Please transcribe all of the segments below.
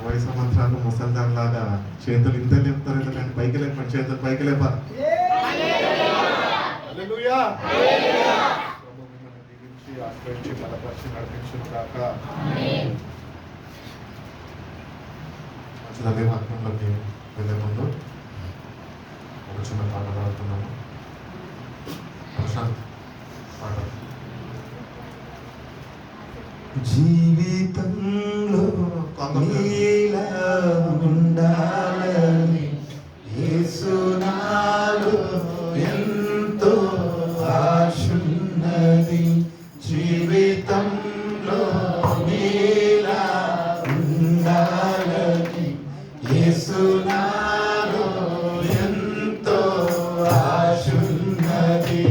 60 సంవత్సరాలు ముసల్దాన్లాగా చేతులు ఇంత లేపుతారు కానీ పైకి లేపండి, చేతులు పైకి లేపాలి. హల్లెలూయా. ప్రభు మిమ్మల్ని దీవించి ఆశ్రయించి బలపరిచి నడిపించును గాక. మంచిది. వాక్యంలోకి వెళ్ళే ముందు ఒక చిన్న పాట పాడుతున్నాము. ప్రశాంత్ పాట. జీవితంలో నీలా ఉండాలని యేసు నాలో ఎంతో ఆశున్నది. జీవితంలో నీలా ఉండాలని యేసు నాలో ఎంతో ఆశున్నది.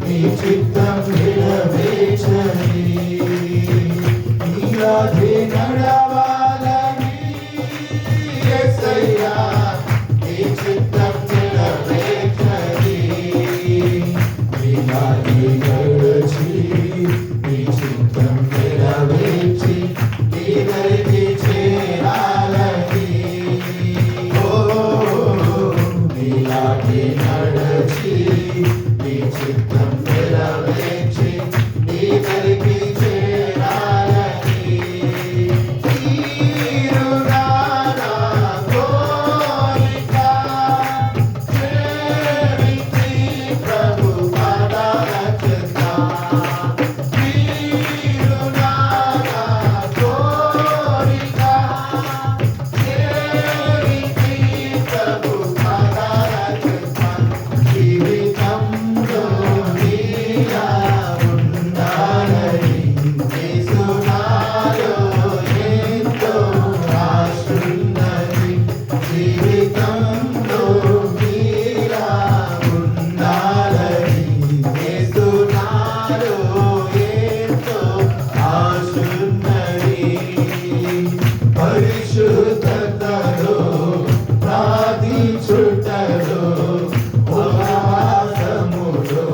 నీ చిత్తం నెరవేర్చని నీలాగే నడవాలని యేసయ్యా నీ చిత్తం నెరవేర్చని నీలాగే నడచి నీ చిత్తం నెరవేర్చి నీ దరికి చేరాలని నీలాగే నడచి నీ చిత్తం నెరవేర్చి నీ దరికి చేరాలని తీరుగా నా కోరిక చేరితి ప్రభు పాదాల చెంత. తీరుగా నా కోరిక చేరితి ప్రభు పాదాల చెంత. జీవితంలో నీలా ఉండాలని యేసు నాలో ఎంతో ఆశున్నది. జీవితంలో నీలా ఉండాలని యేసు నాలో ఎంతో ఆశున్నది. పరిశుద్ధతలో ప్రార్థించుటలో ఉపవాసములో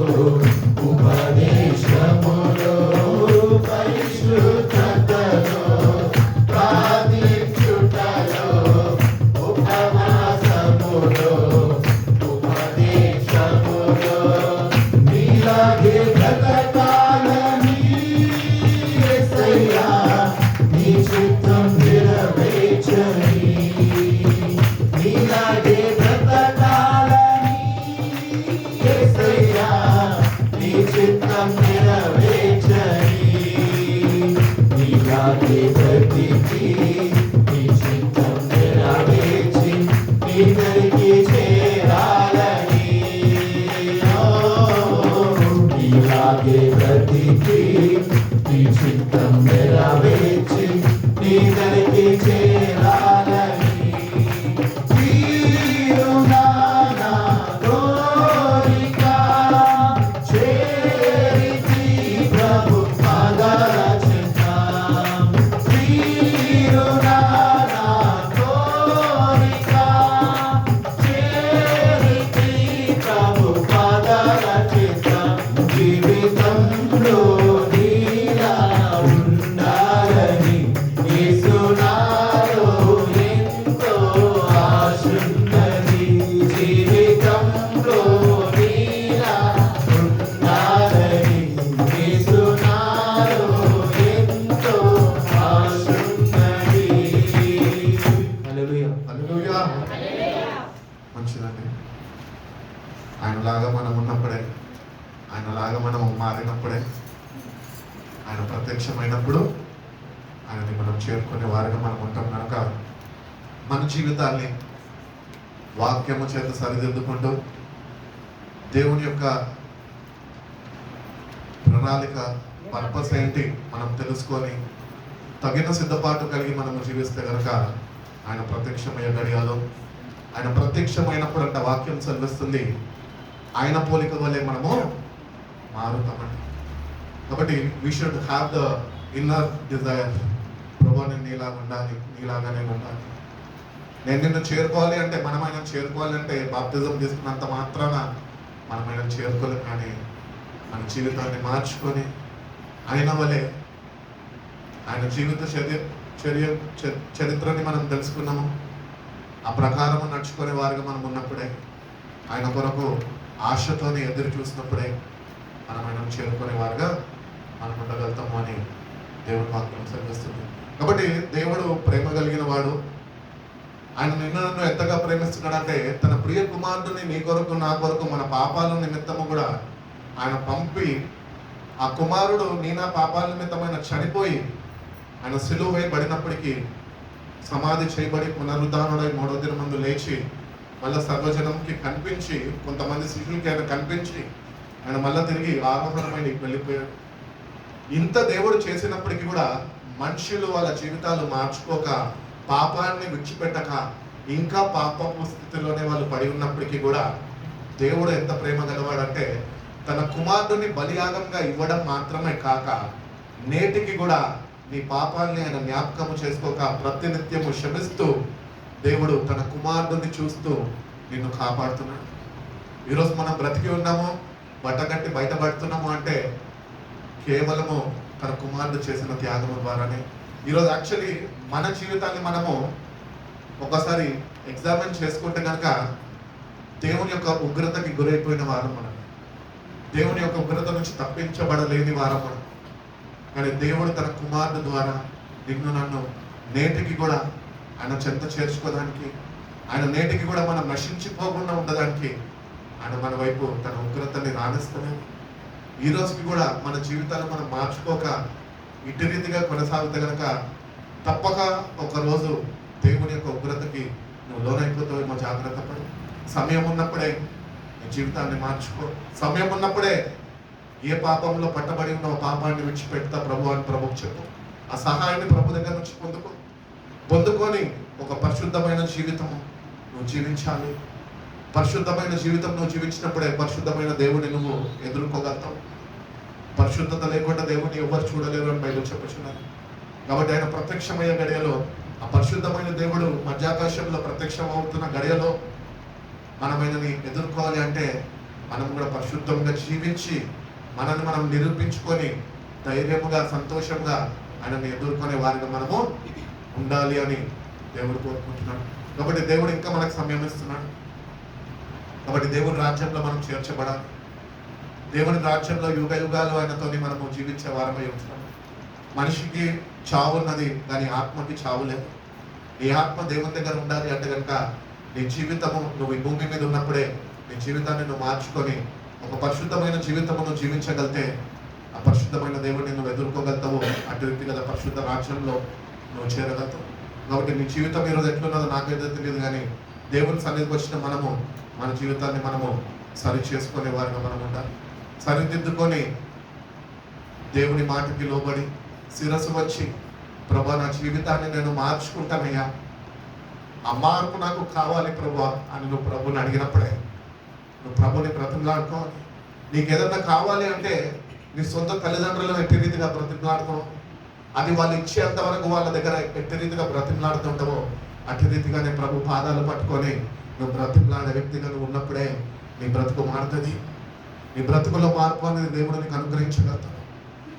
ఉపదేశములో పరిశుద్ధతలో ప్రార్థించుటలో ఉపవాసములో ఉపదేశములో నీలాగే బ్రతకాలని యేసయ్యా నీ చిత్తం నెరవేర్చని నీలాగే బ్రతకాలని యేసయ్యా నీ చిత్తం నెరవేర్చని నీలాగే బ్రతికి నీ చిత్తం నెరవేర్చి నీ దరికి చేరాలని నీలాగే బ్రతికి నీ చిత్తం నెరవేర్చి నీ దరికి చేరాలని తీరుగా నా కోరిక చేరితి ప్రభు పాదాల చెంత. తీరుగా నా కోరిక చేరితి ప్రభు పాదాల చెంత. జీవితంలో నీలా ఉండాలని ప్రత్యక్షమైనప్పుడు ఆయనని మనం చేరుకునే వారిగా మనం ఉంటాం కనుక మన జీవితాన్ని వాక్యము చేత సరిదిద్దుకుంటూ దేవుని యొక్క ప్రణాళిక పర్పస్ ఏంటి మనం తెలుసుకొని తగిన సిద్ధపాటు కలిగి మనము జీవిస్తే కనుక ఆయన ప్రత్యక్షమయ్యే గడియాలో ఆయన ప్రత్యక్షమైనప్పుడు అంటే వాక్యం సెలవిస్తుంది ఆయన పోలిక వల్లే మనము మారుతామండి. కాబట్టి we should have the inner desire, ప్రభు నేను నీలాగా ఉండాలి, నీలాగా నేను ఉండాలి, నేను నిన్ను చేరుకోవాలి అంటే మనం ఆయన చేరుకోవాలి అంటే బాప్తిజం తీసుకున్నంత మాత్రాన మనం ఆయన చేరుకోలేం. కానీ మన జీవితాన్ని మార్చుకొని ఆయన వలె ఆయన జీవిత చరిత్రని మనం తెలుసుకున్నాము, ఆ ప్రకారం నడుచుకునే వారిగా మనం ఉన్నప్పుడే ఆయన కొరకు ఆశతోని ఎదురు చూసినప్పుడే మనం ఆయన చేరుకునే వారిగా మనం ఉండగలుగుతాము అని దేవుడు వాక్యం సెలవిస్తుంది. కాబట్టి దేవుడు ప్రేమ కలిగిన వాడు. ఆయన నన్ను ఎంతగా ప్రేమిస్తున్నాడంటే తన ప్రియ కుమారుడిని నీ కొరకు నా కొరకు మన పాపాల నిమిత్తము కూడా ఆయన పంపి, ఆ కుమారుడు నీ నా పాపాల నిమిత్తమైన చనిపోయి ఆయన సిలువ వేయబడినప్పటికీ సమాధి చేయబడి పునరుద్ధానుడై 3వ దినమందు లేచి మళ్ళీ సర్వజనంకి కనిపించి, కొంతమంది శిష్యులకి ఆయన కనిపించి ఆయన మళ్ళీ తిరిగి ఆరోహణమై వెళ్ళిపోయాడు. ఇంత దేవుడు చేసినప్పటికీ కూడా మనుషులు వాళ్ళ జీవితాలు మార్చుకోక, పాపాన్ని విడిచిపెట్టక ఇంకా పాపపు స్థితిలోనే వాళ్ళు పడి ఉన్నప్పటికీ కూడా దేవుడు ఎంత ప్రేమ గలవాడంటే తన కుమారుడిని బలియాగంగా ఇవ్వడం మాత్రమే కాక నేటికి కూడా నీ పాపాన్ని ఆయన జ్ఞాపకము చేసుకోక ప్రతినిత్యము క్షమిస్తూ దేవుడు తన కుమారుడిని చూస్తూ నిన్ను కాపాడుతున్నాడు. ఈరోజు మనం బ్రతికి ఉన్నాము, బట్టగట్టి బయటపడుతున్నాము అంటే కేవలము తన కుమారుడు చేసిన త్యాగము ద్వారానే. ఈరోజు యాక్చువల్లీ మన జీవితాన్ని మనము ఒకసారి ఎగ్జామిన్ చేసుకుంటే కనుక దేవుని యొక్క ఉగ్రతకి గురైపోయిన వారం మనం, దేవుని యొక్క ఉగ్రత నుంచి తప్పించబడలేని వారం మనం. కానీ దేవుడు తన కుమారుడు ద్వారా నిన్ను నన్ను నేటికి కూడా ఆయన చెంత చేర్చుకోవడానికి, ఆయన నేటికి కూడా మనం నశించిపోకుండా ఉండడానికి ఆయన మన వైపు తన ఉగ్రతని రాణిస్తూనే ఈ రోజుకి కూడా మన జీవితాన్ని మనం మార్చుకోక ఇటు రీతిగా కొనసాగితే కనుక తప్పక ఒకరోజు దేవుని యొక్క ఉగ్రతకి నువ్వు లోనైపోతావేమో. జాగ్రత్త పడి సమయం ఉన్నప్పుడే నీ జీవితాన్ని మార్చుకో. సమయం ఉన్నప్పుడే ఏ పాపంలో పట్టబడి ఉన్న పాపాన్ని విడిచిపెడతా ప్రభు అని ప్రభుకు చెప్పు. ఆ సహాయాన్ని ప్రభు దగ్గర నుంచి పొందుకొని ఒక పరిశుద్ధమైన జీవితము నువ్వు జీవించాలి. పరిశుద్ధమైన జీవితం నువ్వు జీవించినప్పుడే పరిశుద్ధమైన దేవుడిని నువ్వు ఎదుర్కోగలుగుతావు. పరిశుద్ధత లేకుండా దేవుడిని ఎవరు చూడలేరు అని బయలు చెప్పుచున్నారు. కాబట్టి ఆయన ప్రత్యక్షమయ్యే గడియలో, ఆ పరిశుద్ధమైన దేవుడు మధ్యాకాశంలో ప్రత్యక్షం అవుతున్న గడియలో మనం ఆయనని ఎదుర్కోవాలి అంటే మనం కూడా పరిశుద్ధంగా జీవించి మనల్ని మనం నిరూపించుకొని ధైర్యముగా సంతోషంగా ఆయనని ఎదుర్కొనే వారిగా మనము ఉండాలి అని దేవుడు కోరుకుంటున్నాడు. కాబట్టి దేవుడు ఇంకా మనకు సమయం ఇస్తున్నాడు. కాబట్టి దేవుని రాజ్యంలో మనం చేర్చబడాలి. దేవుని రాజ్యంలో యుగ యుగాలు ఆయనతోని మనము జీవించే వారమై ఉంటున్నాం. మనిషికి చావు ఉన్నది, కానీ ఆత్మకి చావు లేదు. నీ ఆత్మ దేవుని దగ్గర ఉండాలి అంటే కనుక నీ జీవితము నువ్వు ఈ భూమి మీద ఉన్నప్పుడే నీ జీవితాన్ని నువ్వు మార్చుకొని ఒక పరిశుద్ధమైన జీవితము నువ్వు జీవించగలితే ఆ పరిశుద్ధమైన దేవుడిని నువ్వు ఎదుర్కోగలుగుతావు. అటు రీతి కదా పరిశుద్ధ రాజ్యంలో నువ్వు చేరగలుగుతావు. కాబట్టి నీ జీవితం ఈరోజు ఎట్లున్నదో నాకైతే తెలియదు, కానీ దేవుని సన్నిధికి వచ్చిన మనము మన జీవితాన్ని మనము సరి చేసుకునే వారిగా మనం ఉండాలి. సరిదిద్దుకొని దేవుని మాటకి లోబడి శిరస్సు వచ్చి, ప్రభా నా జీవితాన్ని నేను మార్చుకుంటానయ్యా, ఆ మార్పు నాకు కావాలి ప్రభా అని నువ్వు ప్రభుని అడిగినప్పుడే నువ్వు ప్రభుని బ్రతిమలాడుకోవాలి. నీకు ఏదన్నా కావాలి అంటే నీ సొంత తల్లిదండ్రులను ఎట్టి రీతిగా బ్రతిమలాడుకో, అది వాళ్ళు ఇచ్చేంత వరకు వాళ్ళ దగ్గర ఎట్టి రీతిగా బ్రతిమలాడుతుంటావో అట్టి రీతిగానే ప్రభు పాదాలు పట్టుకొని నువ్వు బ్రతిమలాడే వ్యక్తిగా నువ్వు ఉన్నప్పుడే నీ బ్రతుకు మారుతుంది. నీ బ్రతుకులో మార్పు అనేది దేవుడు నీకు అనుగ్రహించగలుగుతాడు.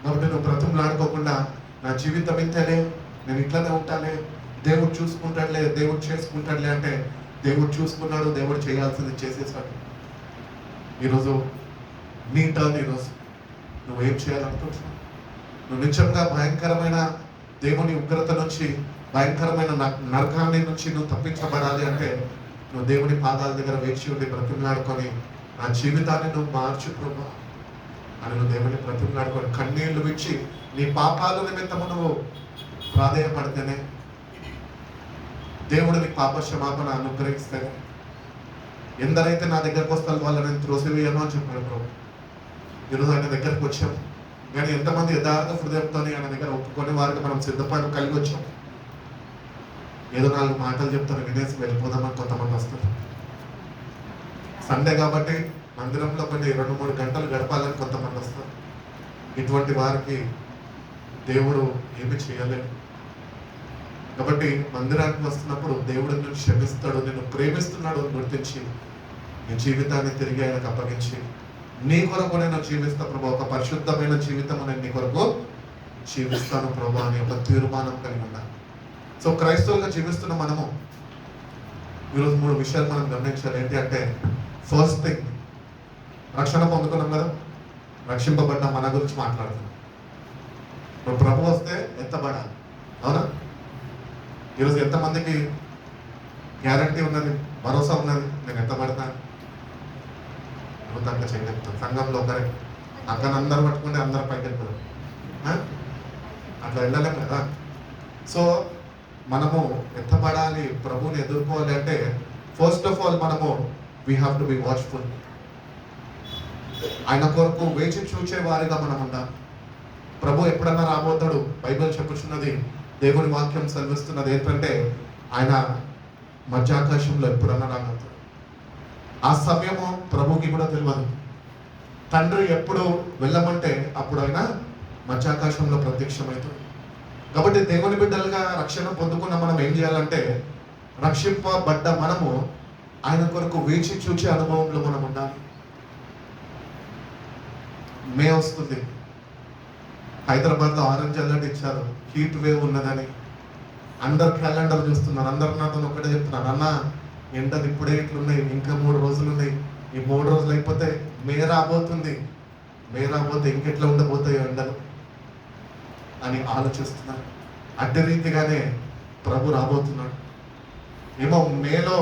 కాబట్టి నువ్వు బ్రతిమలాడుకోకుండా నా జీవితం ఇంతలే, నేను ఇట్లనే ఉంటాలే, దేవుడు చూసుకుంటాడులే, దేవుడు చేసుకుంటాడులే అంటే దేవుడు చూసుకున్నాడు, దేవుడు చేయాల్సింది చేసేసాడు. ఈరోజు నీ టర్న్. ఈరోజు నువ్వేం చేయాలనుకుంటున్నావు? నువ్వు నిజంగా భయంకరమైన దేవుని ఉగ్రత నుంచి, భయంకరమైన నరకాన్ని నుంచి నువ్వు తప్పించబడాలి అంటే నువ్వు దేవుని పాదాల దగ్గర వేచి ఉండి బ్రతిమలాడుకొని నా జీవితాన్ని నువ్వు మార్చు ప్రభా, అని నువ్వు దేవుని బ్రతిమలాడుకొని కన్నీళ్లు విడిచి నీ పాపాల నిమిత్తము నువ్వు ప్రాధేయపడితేనే దేవుడు నీ పాప క్షమాపణ అనుగ్రహిస్తేనే. ఎందరైతే నా దగ్గరకు వస్తారు వాళ్ళని నేను త్రోసివేయను అని చెప్పాడు ప్రభు. ఈరోజు ఆయన దగ్గరకు వచ్చాం, కానీ ఎంతమంది యథార్థ హృదయంతో ఆయన దగ్గర ఒప్పుకొని వారికి మనం సిద్ధపాటు కలిగి వచ్చాం. ఏదో 4 మాటలు చెప్తారు వినేసి వెళ్ళిపోదామని కొంతమంది వస్తారు. సండే కాబట్టి మందిరంలో కొన్ని 2-3 గంటలు గడపాలని కొంతమంది వస్తారు. ఇటువంటి వారికి దేవుడు ఏమి చేయలేడు. కాబట్టి మందిరానికి వస్తున్నప్పుడు దేవుడు నిన్ను క్షమిస్తాడు, నిన్ను ప్రేమిస్తున్నాడు అని గుర్తించి నీ జీవితాన్ని తిరిగి ఆయనకు అప్పగించి నీ కొరకు నేను జీవిస్తా ప్రభు, ఒక పరిశుద్ధమైన జీవితం నేను నీ కొరకు జీవిస్తాను ప్రభు అని ఒక తీర్మానం కలిగి ఉన్నాను. సో క్రైస్తవులుగా జీవిస్తున్న మనము ఈరోజు 3 విషయాలు మనం గమనించాలి. ఏంటి అంటే, ఫస్ట్ థింగ్, రక్షణ పొందుకున్నాం కదా, రక్షింపబడ్డ మన గురించి మాట్లాడుతున్నాం. ఇప్పుడు ప్రభు వస్తే ఎత్తబడాలి, అవునా? ఈరోజు ఎంతమందికి గ్యారంటీ ఉన్నది, భరోసా ఉన్నది నేను ఎత్తబడతాను? అక్క చెప్తాను. సంఘంలో ఒకరే అక్కనందరూ పట్టుకుంటే అందరూ పైకి వెళ్తారు. అట్లా వెళ్ళలేం కదా. సో మనము ఎత్తబడాలి, ప్రభువుని ఎదుర్కోవాలి అంటే ఫస్ట్ ఆఫ్ ఆల్ మనము we have to be watchful. ఆయన కొరకు వేచి చూచే వారిగా మనం ఉండాలి. ప్రభు ఎప్పుడన్నా రాబోతాడు. బైబిల్ చెప్పుచున్నది, దేవుని వాక్యం సెలవిస్తున్నది ఏంటంటే ఆయన మధ్యాకాశంలో ఎప్పుడన్నా రాబోతాడు. ఆ సమయము ప్రభుకి కూడా తెలియదు. తండ్రి ఎప్పుడు వెళ్ళమంటే అప్పుడు ఆయన మధ్యాకాశంలో ప్రత్యక్షమవుతాడు. కాబట్టి దేవుని బిడ్డలుగా రక్షణ పొందుకున్న మనం ఏం చేయాలంటే, రక్షింపబడ్డ మనము ఆయన కొరకు వేచి చూచే అనుభవంలో మనం ఉండాలి. మే వస్తుంది, హైదరాబాద్లో ఆరెంజ్ అలర్ట్ ఇచ్చారు, హీట్ వేవ్ ఉన్నదని. అందరు క్యాలెండర్ చూస్తున్నారు. అందరు నాతో ఒకటే చెప్తున్నారు, అన్న ఎండలు ఇప్పుడే ఇట్లున్నాయి, ఇంకా 3 రోజులు ఉన్నాయి, ఈ 3 రోజులు అయిపోతే మే రాబోతుంది, మే రాబోతే ఇంకెట్లా ఉండబోతాయో ఎండలు అని ఆలోచిస్తున్నారు. అట్టి రీతిగానే ప్రభు రాబోతున్నాడు. ఏమో మేలో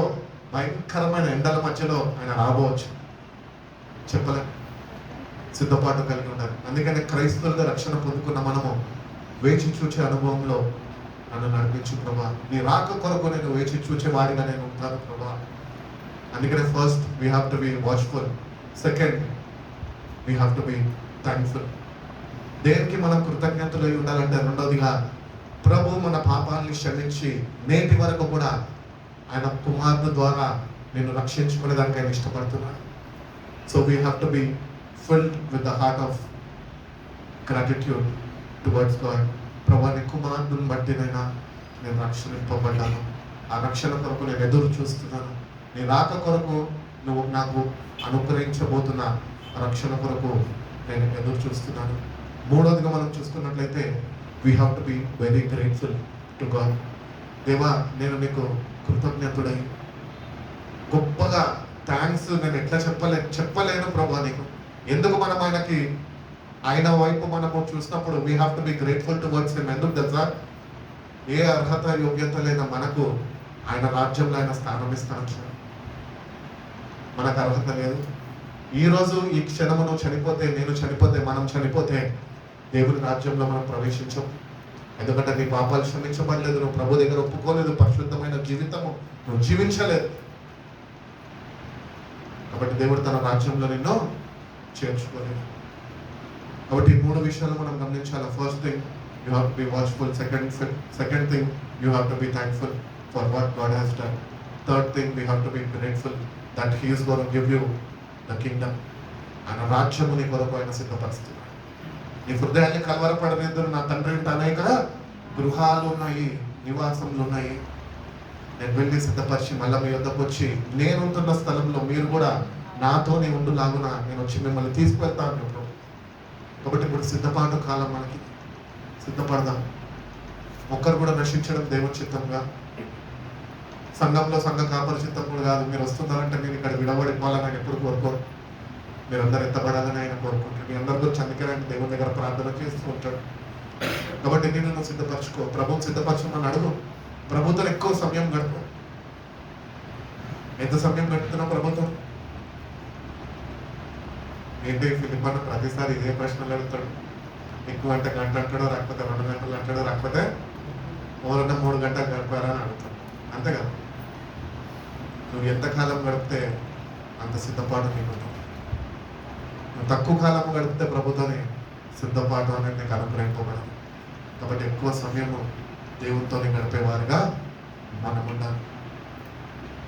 భయంకరమైన ఎండల మధ్యలో ఆయన రాబోవచ్చు, చెప్పలేం. సిద్ధపాటు కలిగి ఉండాలి. అందుకని క్రైస్తవులుగా రక్షణ పొందుకున్న మనము వేచి చూచే అనుభవంలో నన్ను నడిపించు ప్రభా, నీ రాక కొరకు నేను వేచి చూచే వాడిగా నేను ఉంటాను ప్రభా. అందుకనే first we have to be watchful. Second, we have to be thankful. దేనికి మనం కృతజ్ఞతలు ఉండాలంటే, రెండవదిగా ప్రభు మన పాపాలని క్షమించి నేటి వరకు కూడా ఆయన కుమారుడు ద్వారా నేను రక్షించుకునే దానికి ఆయన ఇష్టపడుతున్నాడు. So we have to be filled with the heart of gratitude towards God. ప్రభు నీ కుమారుడిని బట్టినైనా నేను రక్షింపబడ్డాను, ఆ రక్షణ కొరకు నేను ఎదురు చూస్తున్నాను, నీ రాక కొరకు నువ్వు నాకు అనుగ్రహించబోతున్న రక్షణ కొరకు నేను ఎదురు చూస్తున్నాను. మూడవదిగా మనం చూసుకున్నట్లయితే we have to be very grateful to God. దేవా, నేను నీకు కృతజ్ఞతుడై గొప్పగా థ్యాంక్స్ నేను ఎట్లా చెప్పలేను ప్రభా నీకు. ఎందుకు మనం ఆయన వైపు మనము చూసినప్పుడు we have to be grateful towards him. ఎందుకు తెలుసా? ఏ అర్హత యోగ్యత లేన మనకు ఆయన రాజ్యంలో ఆయన స్థానం ఇస్తాను. మనకు అర్హత లేదు. ఈరోజు ఈ క్షణము నువ్వు చనిపోతే, నేను చనిపోతే, మనం చనిపోతే దేవుని రాజ్యంలో మనం ప్రవేశించం. ఎందుకంటే నీ పాపాలు క్షమించబడలేదు, నువ్వు ప్రభు దగ్గర ఒప్పుకోలేదు, పరిశుద్ధమైన జీవితము నువ్వు జీవించలేదు. కాబట్టి దేవుడు తన రాజ్యంలో నిన్ను చేర్చుకోలేదు. కాబట్టి ఈ 3 విషయాలు మనం గమనించాలి. First thing, you have to be watchful. Second thing, you have to be thankful for what God has done. Third thing, we have to be grateful that he is gonna give you the Kingdom. ఆయన రాజ్యము నీ కొరకు ఆయన సిద్ధపరుస్తున్నాడు. నీ హృదయాన్ని కలవరపడనిద్దరు, నా తండ్రి ఇంట అనేక గృహాలు ఉన్నాయి, నివాసములు ఉన్నాయి. నేను వెళ్ళి సిద్ధపరిచి మళ్ళీ మీ వద్దకు వచ్చి నేనుంటున్న స్థలంలో మీరు కూడా నాతోనే ఉండులాగున నేను వచ్చి మిమ్మల్ని తీసుకువెళ్తాను. కాబట్టి ఇప్పుడు సిద్ధపాటు కాలం, మనకి సిద్ధపడదాం. ఒక్కరు కూడా నశించడం దేవుని చిత్తంగా, సంఘంలో సంఘ కాపరి చిత్తం కూడా కాదు. మీరు వస్తున్నారంటే నేను ఇక్కడ విడబడిపోవాలని ఆయన ఎప్పుడు కోరుకోరు. మీరందరూ ఎత్తబడాలని ఆయన కోరుకుంటారు. మీ అందరి గురించి అందుకే ఆయన దేవుని దగ్గర ప్రార్థన చేస్తూ ఉంటాడు. కాబట్టి నేను నువ్వు సిద్ధపరచుకో, ప్రభువు సిద్ధపరచమని అడుగు. ప్రభుతో ఎక్కువ సమయం గడుపు. ఎంత సమయం గడుపుతున్నావు ప్రభుతో? ఏంటి ఫిలిప్పన్న ప్రతిసారి ఇదే ప్రశ్నలు అడుగుతాడు. ఎక్కువ అంటే గంట అంటాడో, రాకపోతే 2 గంటలు అంటాడో, రాకపోతే ఎవరన్నా 3 గంటలు గడిపారా అని అడుగుతాడు. అంతే కదా. నువ్వు ఎంతకాలం గడిపితే అంత సిద్ధపాటు నీకు ఉంటుంది. నువ్వు తక్కువ కాలం గడిపితే ప్రభుత్వని సిద్ధపాటు అనేది నీకు అనుగ్రహింపబడదు. కాబట్టి ఎక్కువ సమయము దేవునితో గడిపేవారుగా మనం ఉండాలి.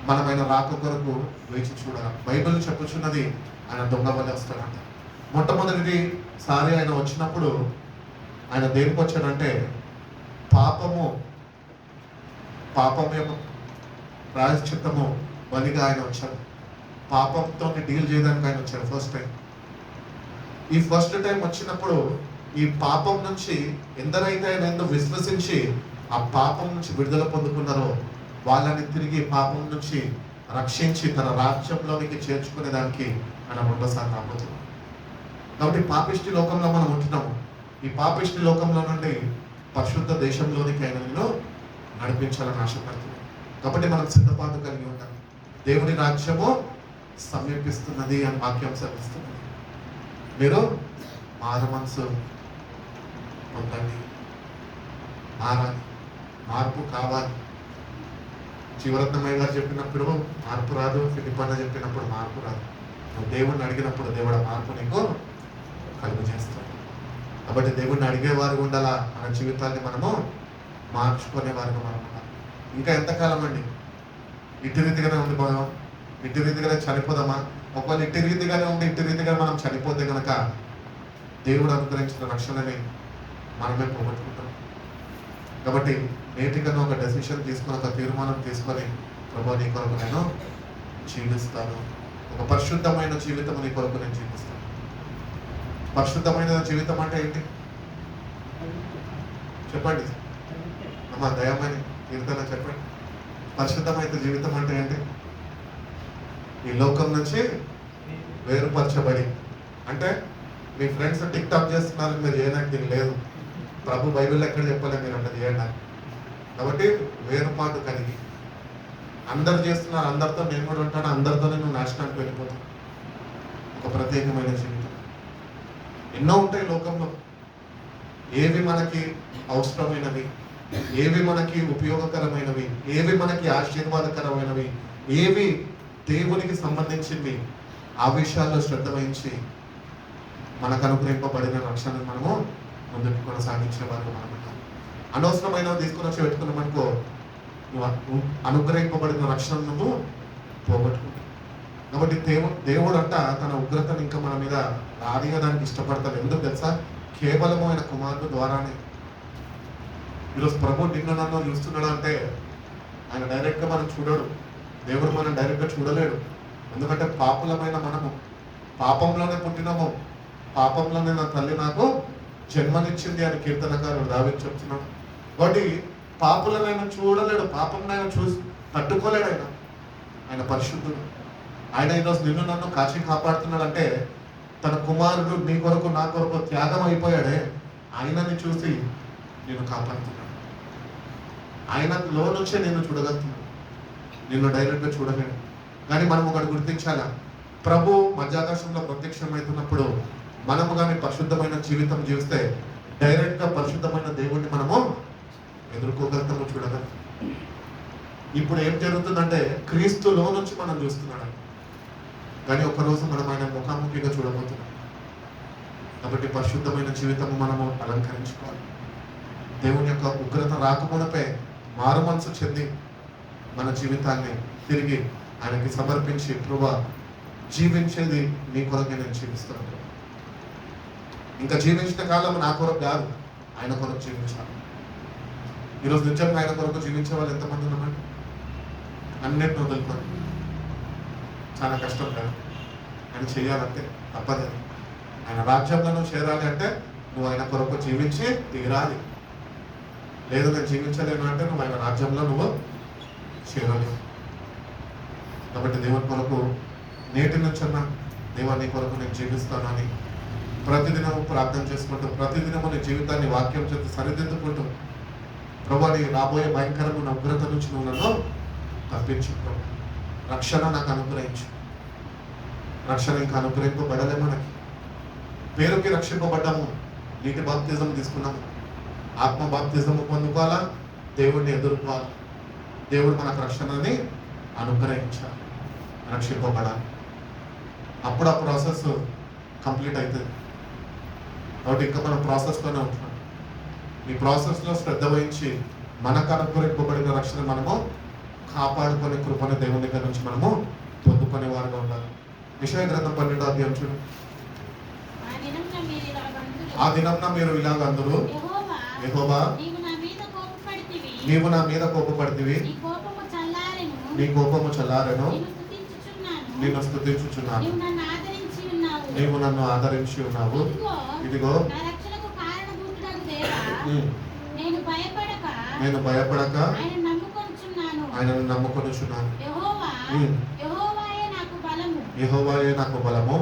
మనమైన రాక కొరకు వేచి చూడాలి. బైబిల్ చెప్పుచున్నది ఆయన దొంగ వల్ల వస్తాడంట. మొట్టమొదటిది సారి ఆయన వచ్చినప్పుడు ఆయన దేనికి వచ్చాడంటే పాపము యొక్క ప్రాయశ్చిత్తము బలిగా ఆయన వచ్చాడు. పాపంతో డీల్ చేయడానికి ఆయన వచ్చాడు ఫస్ట్ టైం. ఈ ఫస్ట్ టైం వచ్చినప్పుడు ఈ పాపం నుంచి ఎందరైతే ఆయన ఎందుకు విశ్వసించి ఆ పాపం నుంచి విడుదల పొందుకున్నారో వాళ్ళని తిరిగి పాపం నుంచి రక్షించి తన రాజ్యంలోనికి చేర్చుకునే దానికి ఆయన రెండోసారి రాబోతున్నాం. కాబట్టి పాపిష్టి లోకంలో మనం ఉంటున్నాము. ఈ పాపిష్టి లోకంలో నుండి పరిశుద్ధ దేశంలోనికి ఆయన నేను నడిపించాలని ఆశపడుతున్నాను. కాబట్టి మనం సిద్ధపాటు కలిగి ఉంటాం. దేవుని రాజ్యము సమీపిస్తున్నది అని వాక్యం సెలవిస్తున్నది. మీరు మారు మనసు పొందండి, మారాలి, మార్పు కావాలి. శివరత్నమయ్య గారు చెప్పినప్పుడు మార్పు రాదు, ఫిలిప్పన్న చెప్పినప్పుడు మార్పు రాదు. నువ్వు దేవుణ్ణి అడిగినప్పుడు దేవుడు మార్పు నీకు కలుగు చేస్తాడు. కాబట్టి దేవుణ్ణి అడిగేవారు ఉండాలా, మన జీవితాన్ని మనము మార్చుకునే వారికి మనం ఉండాలి. ఇంకా ఎంతకాలం అండి ఇటు రీతిగానే ఉండిపోదాం, ఇటు రీతిగానే చనిపోదామా? ఒకవేళ ఇటు రీతిగానే ఉండి ఇటు రీతిగా మనం చనిపోతే కనుక దేవుడు అనుగ్రహించిన రక్షణని మనమే పోగొట్టుకుంటాం. కాబట్టి నేటికన్నా ఒక డెసిషన్ తీసుకొని, ఒక తీర్మానం తీసుకొని, ప్రభు నీ కొరకు నేను జీవిస్తాను, ఒక పరిశుద్ధమైన జీవితం నీ కొరకు నేను జీవిస్తాను. పరిశుద్ధమైన జీవితం అంటే ఏంటి చెప్పండి అమ్మా, దయమైన కీర్తన చెప్పండి. పరిశుద్ధమైన జీవితం అంటే ఏంటి? ఈ లోకం నుంచి వేరుపరచబడి, అంటే మీ ఫ్రెండ్స్ టిక్ టాక్ చేస్తున్నారు, మీరు చేయడానికి దీనికి లేదు. ప్రభు బైబిల్ ఎక్కడ చెప్పలేదు మీరు అట్లా చేయండి. కాబట్టి వేరుపాటు కలిగి, అందరు చేస్తున్నారు, అందరితో నేను కూడా ఉంటాను, అందరితో నేను నాశనానికి వెళ్ళిపోతాను. ఒక ప్రత్యేకమైన జీవితం. ఎన్నో ఉంటాయి లోకంలో. ఏవి మనకి అవసరమైనవి, ఏవి మనకి ఉపయోగకరమైనవి, ఏవి మనకి ఆశీర్వాదకరమైనవి, ఏవి దేవునికి సంబంధించింది, ఆ విషయాల్లో శ్రద్ధ వహించి మనకు అనుగ్రహింపబడిన రక్షణను మనము ముందుకు కొనసాగించే వారు మనం. అనవసరమైనవి తీసుకుని వచ్చి పెట్టుకున్నామనుకో, నువ్వు అనుగ్రహింపబడిన రక్షణ నువ్వు పోగొట్టుకుంటావు. కాబట్టి దేవుడు అంట తన ఉగ్రతను ఇంకా మన మీద రానియడానికి ఇష్టపడతాడు. ఎందుకు తెలుసా? కేవలం ఆయన కుమారుడు ద్వారానే. ఈరోజు ప్రభు నిన్ను నన్ను చూస్తున్నాడు అంటే ఆయన డైరెక్ట్గా మనం చూడడు. దేవుడు మనం డైరెక్ట్గా చూడలేడు. ఎందుకంటే పాపులమైన మనము పాపంలోనే పుట్టినాము, పాపంలోనే నా తల్లి నాకు జన్మనిచ్చింది అని కీర్తనకారుడు దావీదు చెప్తున్నాడు. కాబట్టి పాపులనైనా చూడలేడు, పాపంనైనా చూసి తట్టుకోలేడు. ఆయన పరిశుద్ధుడు. ఆయన ఈరోజు నిన్ను నన్ను కాచి కాపాడుతున్నాడంటే తన కుమారుడు నీ కొరకు నా కొరకు త్యాగం అయిపోయాడే, ఆయనని చూసి నేను కాపాడుతున్నాడు. ఆయనలో నుంచే నేను చూడగలుగుతున్నాను, నిన్ను డైరెక్ట్గా చూడలేను. కానీ మనం ఒకటి గుర్తించాలా, ప్రభు మధ్యాకాశంలో ప్రత్యక్షమవుతున్నప్పుడు మనము కానీ పరిశుద్ధమైన జీవితం జీవిస్తే డైరెక్ట్గా పరిశుద్ధమైన దేవుణ్ణి మనము ఎదుర్కోగలుగుతాము, చూడగలుగుతాం. ఇప్పుడు ఏం జరుగుతుందంటే క్రీస్తులో నుంచి మనం చూస్తున్నాడు, కానీ ఒకరోజు మనం ఆయన ముఖాముఖిగా చూడబోతున్నాం. కాబట్టి పరిశుద్ధమైన జీవితము మనము అలంకరించుకోవాలి. దేవుని యొక్క ఉగ్రత రాకమునపై మారు మనసు చెంది మన జీవితాన్ని తిరిగి ఆయనకి సమర్పించి, ప్రభువా జీవించేది నీ కొరకు నేను జీవిస్తాను. ఇంకా జీవించిన కాలం నా కొరకు కాదు, ఆయన కొరకు జీవించాలి. ఈరోజు నిజంగా ఆయన కొరకు జీవించే వాళ్ళు ఎంతమంది ఉన్నామండి? అన్నిటిని వదులుకోండి. చాలా కష్టం కదా, ఆయన చేయాలంటే తప్పదు. ఆయన రాజ్యంలో నువ్వు చేరాలి అంటే నువ్వు ఆయన కొరకు జీవించి తీరాలి. లేదు నేను జీవించలేను అంటే నువ్వు ఆయన రాజ్యంలో నువ్వు చేరాలి. కాబట్టి దేవుని కొరకు నేటి నుంచి అన్న దేవా నీ కొరకు నేను జీవిస్తానని ప్రతిదినము ప్రార్థన చేసుకుంటూ, ప్రతిదినము నీ జీవితాన్ని వాక్యం చేత సరిదిద్దుకుంటూ, ప్రభా నీ రాబోయే భయంకరమైన ఉగ్రత నుంచి నువ్వు నన్ను తప్పించు, రక్షణ నాకు అనుగ్రహించు. రక్షణ ఇంకా అనుగ్రహింపబడలే మనకి. పేరుకి రక్షింపబడ్డాము, నీటి బాప్తిజం తీసుకున్నాము, ఆత్మ బాప్తిజము పొందుకోవాలా, దేవుడిని ఎదుర్కోవాలి, దేవుడు మనకు రక్షణని అనుగ్రహించాలి, రక్షింపబడాలి. అప్పుడు ఆ ప్రాసెస్ కంప్లీట్ అవుతుంది. కాబట్టి ఇంకా మనం ప్రాసెస్లోనే ఉంటున్నాం. ఈ ప్రాసెస్లో శ్రద్ధ వహించి మనకు అనుగ్రహింపబడిన రక్షణ మనము కాపాడుకునే కృపణ దేవుని దగ్గర నుంచి మనము పొందుకునే వారుగా ఉండాలి. యెషయా గ్రంథం 12వ అధ్యాయం చూడు. ఆ దినంన మీరు ఇలాగ అందరూ, యెహోవా నీవు నా మీద కోపపడితివి, నీ కోపము చల్లారెను, నిన్ను స్తుతించుచున్నాను, నీవు నన్ను ఆదరించి ఉన్నావు. ఇదిగో నేను భయపడక ఆయనను నమ్ముకొనుచున్నాను. యెహోవాయే నాకు బలము,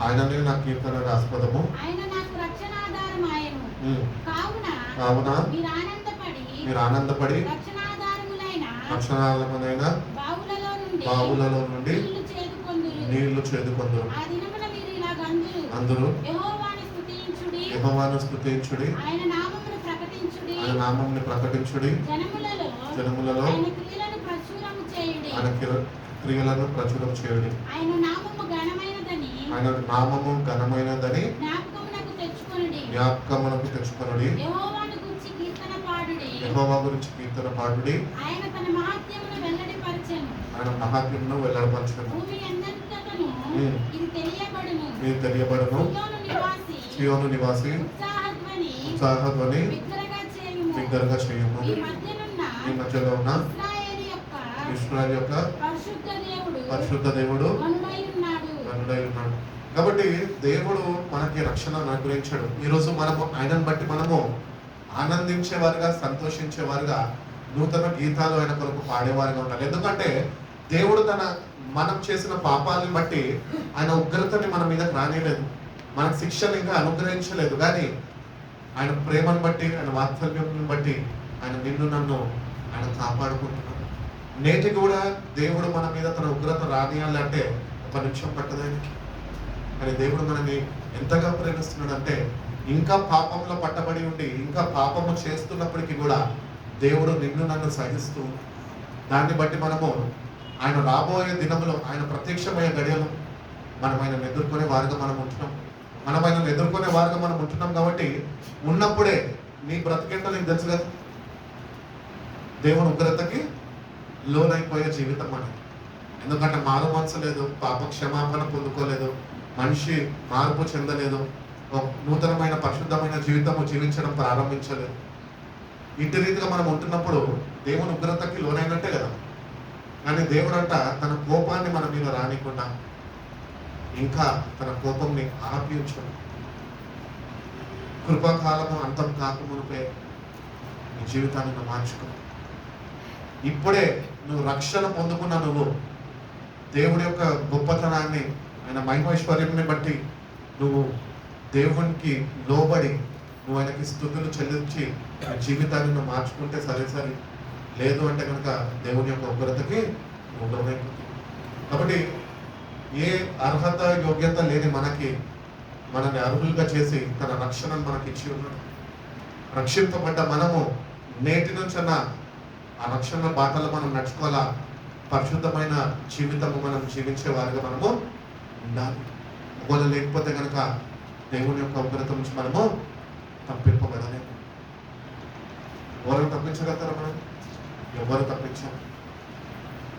ఆయననే నా కీర్తనకు ఆస్పదము. కావున మీరు ఆనందపడి రక్షణాధారములైన బావులలో నుండి నీళ్లు చేదుకొందురు. అందరూ యెహోవాను స్తుతించుడి, ఆయన నామమును ప్రకటించుడి, జనములలో ఆయన క్రియలను ప్రచురం చేయుడి. ఆయన నామము ఘనమైనదని జ్ఞాపకమునకు తెచ్చుకొనుడి. యెహోవా గురించి కీర్తన పాడుడి, ఆయన మహాత్మ్యమును వెల్లడిపరచెను. ఇది తెలియబడును, సియోను నివాసి ఉత్సాహధ్వని బిగ్గరగా చేయుము. ఈ మధ్యలో ఉన్న ఇశ్రాయేలు యొక్క పరిశుద్ధ దేవుడు గనుడై ఉన్నాడు. కాబట్టి దేవుడు మనకి రక్షణ అనుగ్రహించాడు. ఈరోజు మనము ఆయనను బట్టి మనము ఆనందించేవారుగా, సంతోషించేవారుగా, నూతన గీతాలు ఆయన కొరకు పాడేవారుగా ఉండాలి. ఎందుకంటే దేవుడు మనం చేసిన పాపాలని బట్టి ఆయన ఉగ్రతని మన మీదకి రానిలేదు, మనకు శిక్షను ఇంకా అనుగ్రహించలేదు. కానీ ఆయన ప్రేమను బట్టి, ఆయన వాత్సల్యం బట్టి ఆయన నిన్ను నన్ను ఆయన కాపాడుకుంటున్నాడు. నేటి కూడా దేవుడు మన మీద తన ఉగ్రత రానియాలంటే ఒక నిమిషం పట్టదానికి. కానీ దేవుడు మనని ఎంతగా ప్రేమిస్తున్నాడు అంటే, ఇంకా పాపంలో పట్టబడి ఉండి ఇంకా పాపము చేస్తున్నప్పటికీ కూడా దేవుడు నిన్ను నన్ను సహిస్తూ, దాన్ని బట్టి మనము ఆయన రాబోయే దినములో, ఆయన ప్రత్యక్షమయ్యే గడియలు మనం ఆయన ఎదుర్కొనే వారుగా మనం ఉంటున్నాం. మనం ఆయన ఎదుర్కొనే వారుగా మనం ఉంటున్నాం. కాబట్టి ఉన్నప్పుడే నీ బ్రతికేంటో నీకు తెలుసు కదా, దేవుని ఉగ్రతకి లోనైపోయే జీవితం మనకి. ఎందుకంటే మారు మనసు లేదు, పాప క్షమాపణ పొందుకోలేదు, మనిషి మార్పు చెందలేదు, ఒక నూతనమైన పరిశుద్ధమైన జీవితము జీవించడం ప్రారంభించలేదు. ఇటు రీతిగా మనం ఉంటున్నప్పుడు దేవుని ఉగ్రతకి లోనైనట్టే కదా. కానీ దేవుడు అంట తన కోపాన్ని మన మీద రానికుండా ఇంకా తన కోపంని ఆపించడు. కృపాకాలము అంతం కాకమునిపే నీ జీవితాన్ని నువ్వు మార్చుకో. ఇప్పుడే నువ్వు రక్షణ పొందుకున్న నువ్వు దేవుడి యొక్క గొప్పతనాన్ని, ఆయన మహిమైశ్వర్యంని బట్టి నువ్వు దేవునికి లోబడి నువ్వు ఆయనకి స్తుతులు చెల్లించి జీవితాన్ని నువ్వు మార్చుకుంటే సరే సరే, లేదు అంటే కనుక దేవుని యొక్క ఉగ్రతకి నువ్వు లోనైపోతుంది. కాబట్టి ఏ అర్హత యోగ్యత లేని మనల్ని అర్హులుగా చేసి తన రక్షణను మనకి ఇచ్చి ఉన్నాడు. రక్షింపబడ్డ మనము నేటి నుంచన్నా ఆ రక్షణ బాటలో మనం నడుచుకోవాలా. పరిశుద్ధమైన జీవితము మనం జీవించే వారిగా మనము ఉండాలి. ఒకవేళ లేకపోతే కనుక దేవుని యొక్క ఉగ్రత నుంచి మనము తప్పింపబడలేము. ఎవరు తప్పించగలుగుతారా? మనం ఎవరు తప్పించారు?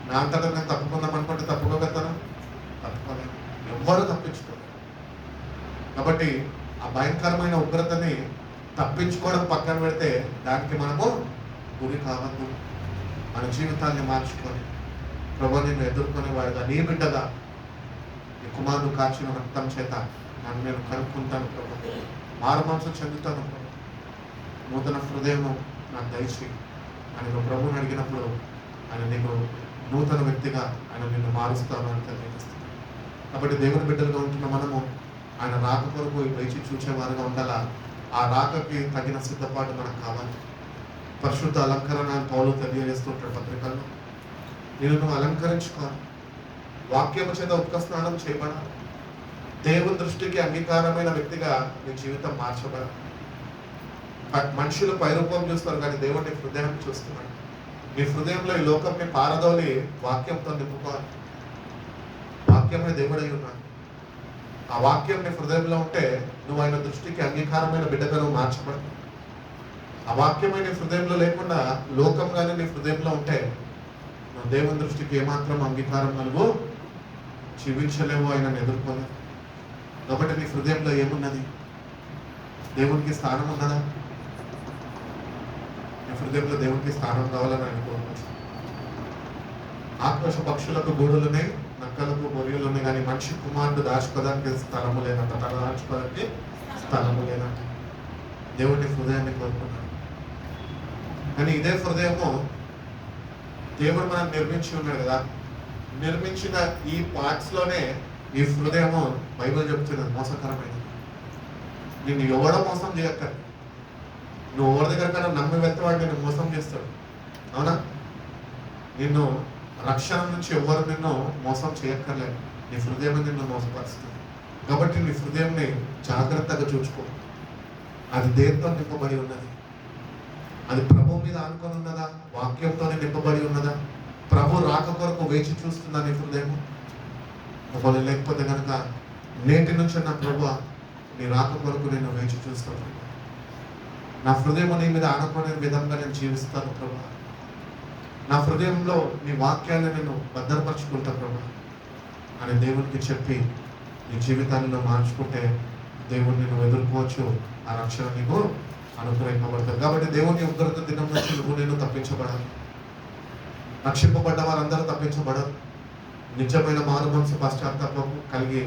నా అంతటా నేను తప్పుకుందాం అనుకుంటే తప్పుకోగలుగుతారా? తప్పుకోలేదు. ఎవ్వరు తప్పించుకోలేదు. కాబట్టి ఆ భయంకరమైన ఉగ్రతని తప్పించుకోవడం పక్కన పెడితే దానికి మనము గురి కావద్దు. మన జీవితాన్ని మార్చుకొని ప్రభువు నిన్ను ఎదుర్కొనే వాడిగా, నీ బిడ్డగా, నీ కుమారుడు కాచిన రక్తం చేత నన్ను నేను కనుక్కుంటాను ప్రభు, మారు మనసు చెందుతాను ప్రభు, నూతన హృదయము నాకు దయచేయి అని నువ్వు ప్రభువుని అడిగినప్పుడు ఆయన నీకు నూతన వ్యక్తిగా ఆయన నిన్ను మారుస్తాను అని తెలియజేస్తాను. కాబట్టి దేవుని బిడ్డలుగా ఉంటున్న మనము ఆయన రాక కొరకు వేచి చూసేవారుగా ఉండాలా. ఆ రాకకి తగిన సిద్ధపాటు మనకు కావాలి. పరిశుద్ధ అలంకరణ పౌలు తెలియజేస్తుంటాడు పత్రికల్లో. నేను నువ్వు అలంకరించుకోవాలి, వాక్యము చేత ఉత్క స్నానం చేయబడాలి, దేవుని దృష్టికి అంగీకారమైన వ్యక్తిగా నీ జీవితం మార్చబడ. మనుషులు పైరూపం చూస్తారు కానీ దేవుడు నీ హృదయాన్ని చూస్తున్నాడు. నీ హృదయంలో ఈ లోకంని పారదోలి వాక్యంతో నింపుకోవాలి. వాక్యమే దేవుడై ఉన్నాడు. ఆ వాక్యం నీ హృదయంలో ఉంటే నువ్వు ఆయన దృష్టికి అంగీకారమైన బిడ్డగా నువ్వు మార్చబడతావు. ఆ వాక్యమే నీ హృదయంలో లేకుండా లోకంగానే నీ హృదయంలో ఉంటే నువ్వు దేవుని దృష్టికి ఏమాత్రం అంగీకారం కలుగు జీవించలేవు, ఆయనను ఎదుర్కోలేవు. కాబట్టి నీ హృదయంలో ఏమున్నది? దేవునికి స్థానం ఉన్నదా? నీ హృదయంలో దేవునికి స్థానం కావాలని అనుకోవచ్చు. ఆకాశ పక్షులకు గూడులున్నాయి, నక్కలకు బొరియలు ఉన్నాయి, కానీ మనిషి కుమారుడు దాచుకోవడానికి స్థలము లేనంట, తన దాచుకోవడానికి స్థలము లేనంట. దేవుడిని హృదయాన్ని కోరుకున్నాడు. కానీ ఇదే హృదయము దేవుడు మనం నిర్మించి ఉన్నాడు కదా. నిర్మించిన ఈ పార్ట్స్ లోనే ఈ హృదయము బైబిల్ చెప్తున్నది మోసకరమైనది. నిన్ను ఎవడో మోసం చేయక్కర్. నువ్వు ఎవరి దగ్గర కన్నా నమ్మి వెళ్తావాడు నిన్ను మోసం చేస్తాడు. అవునా? నిన్ను రక్షణ నుంచి ఎవరు నిన్ను మోసం చేయక్కర్లేదు. నీ హృదయం నిన్ను మోసపరుస్తుంది. కాబట్టి నీ హృదయంని జాగ్రత్తగా చూసుకో. అది దేంతో నింపబడి ఉన్నది? అది ప్రభు మీద ఆనుకొని ఉన్నదా? వాక్యంతోనే నింపబడి ఉన్నదా? ప్రభు రాక కొరకు వేచి చూస్తుందా నీ హృదయం? ఒకవేళ లేకపోతే కనుక నేటి నుంచి నా ప్రభు నీ రాక కొరకు నేను వేచి చూస్తాను. నా హృదయం నీ మీద ఆనుకునే విధంగా నేను జీవిస్తాను ప్రభు. నా హృదయంలో నీ వాక్యాన్ని నేను భద్రపరుచుకుంటా ప్రభు అని దేవునికి చెప్పి నీ జీవితాన్ని మార్చుకుంటే దేవుణ్ణి నువ్వు ఎదుర్కోవచ్చు. ఆ రక్షణ నీకు అనుగ్రహింపబడతారు. కాబట్టి దేవుని ఉగ్రత దినం నుంచి నువ్వు నేను తప్పించబడాలి. రక్షింపబడ్డ వారందరూ తప్పించబడరు. నిజమైన మారు మనసు పశ్చాత్తాపం కలిగి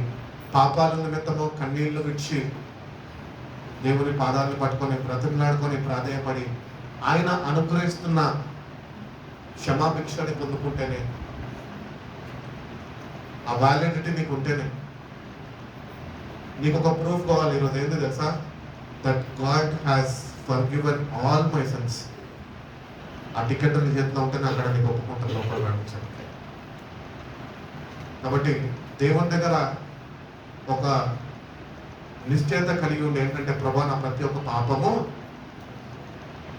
పాపాల నిమిత్తము కన్నీళ్లు విడిచి దేవుని పాదాలను పట్టుకొని బ్రతిమలాడుకొని ప్రాధేయపడి ఆయన అనుగ్రహిస్తున్న క్షమాభిక్షని పొందుకుంటేనే, ఆ వ్యాలిడిటీ నీకు ఉంటేనే నీకు ఒక ప్రూఫ్ కావాలి. ఈరోజు ఏంటి తెలుసా? That God has forgiven all my since. ఆ టికెట్ నీ చేతిలో ఉంటేనే అక్కడ నీకు ఒప్పుకుంటాను లోపల నడిపించాను. కాబట్టి దేవుని దగ్గర ఒక నిశ్చయత కలిగి ఉండి ఏంటంటే ప్రభా నా ప్రతి ఒక్క పాపము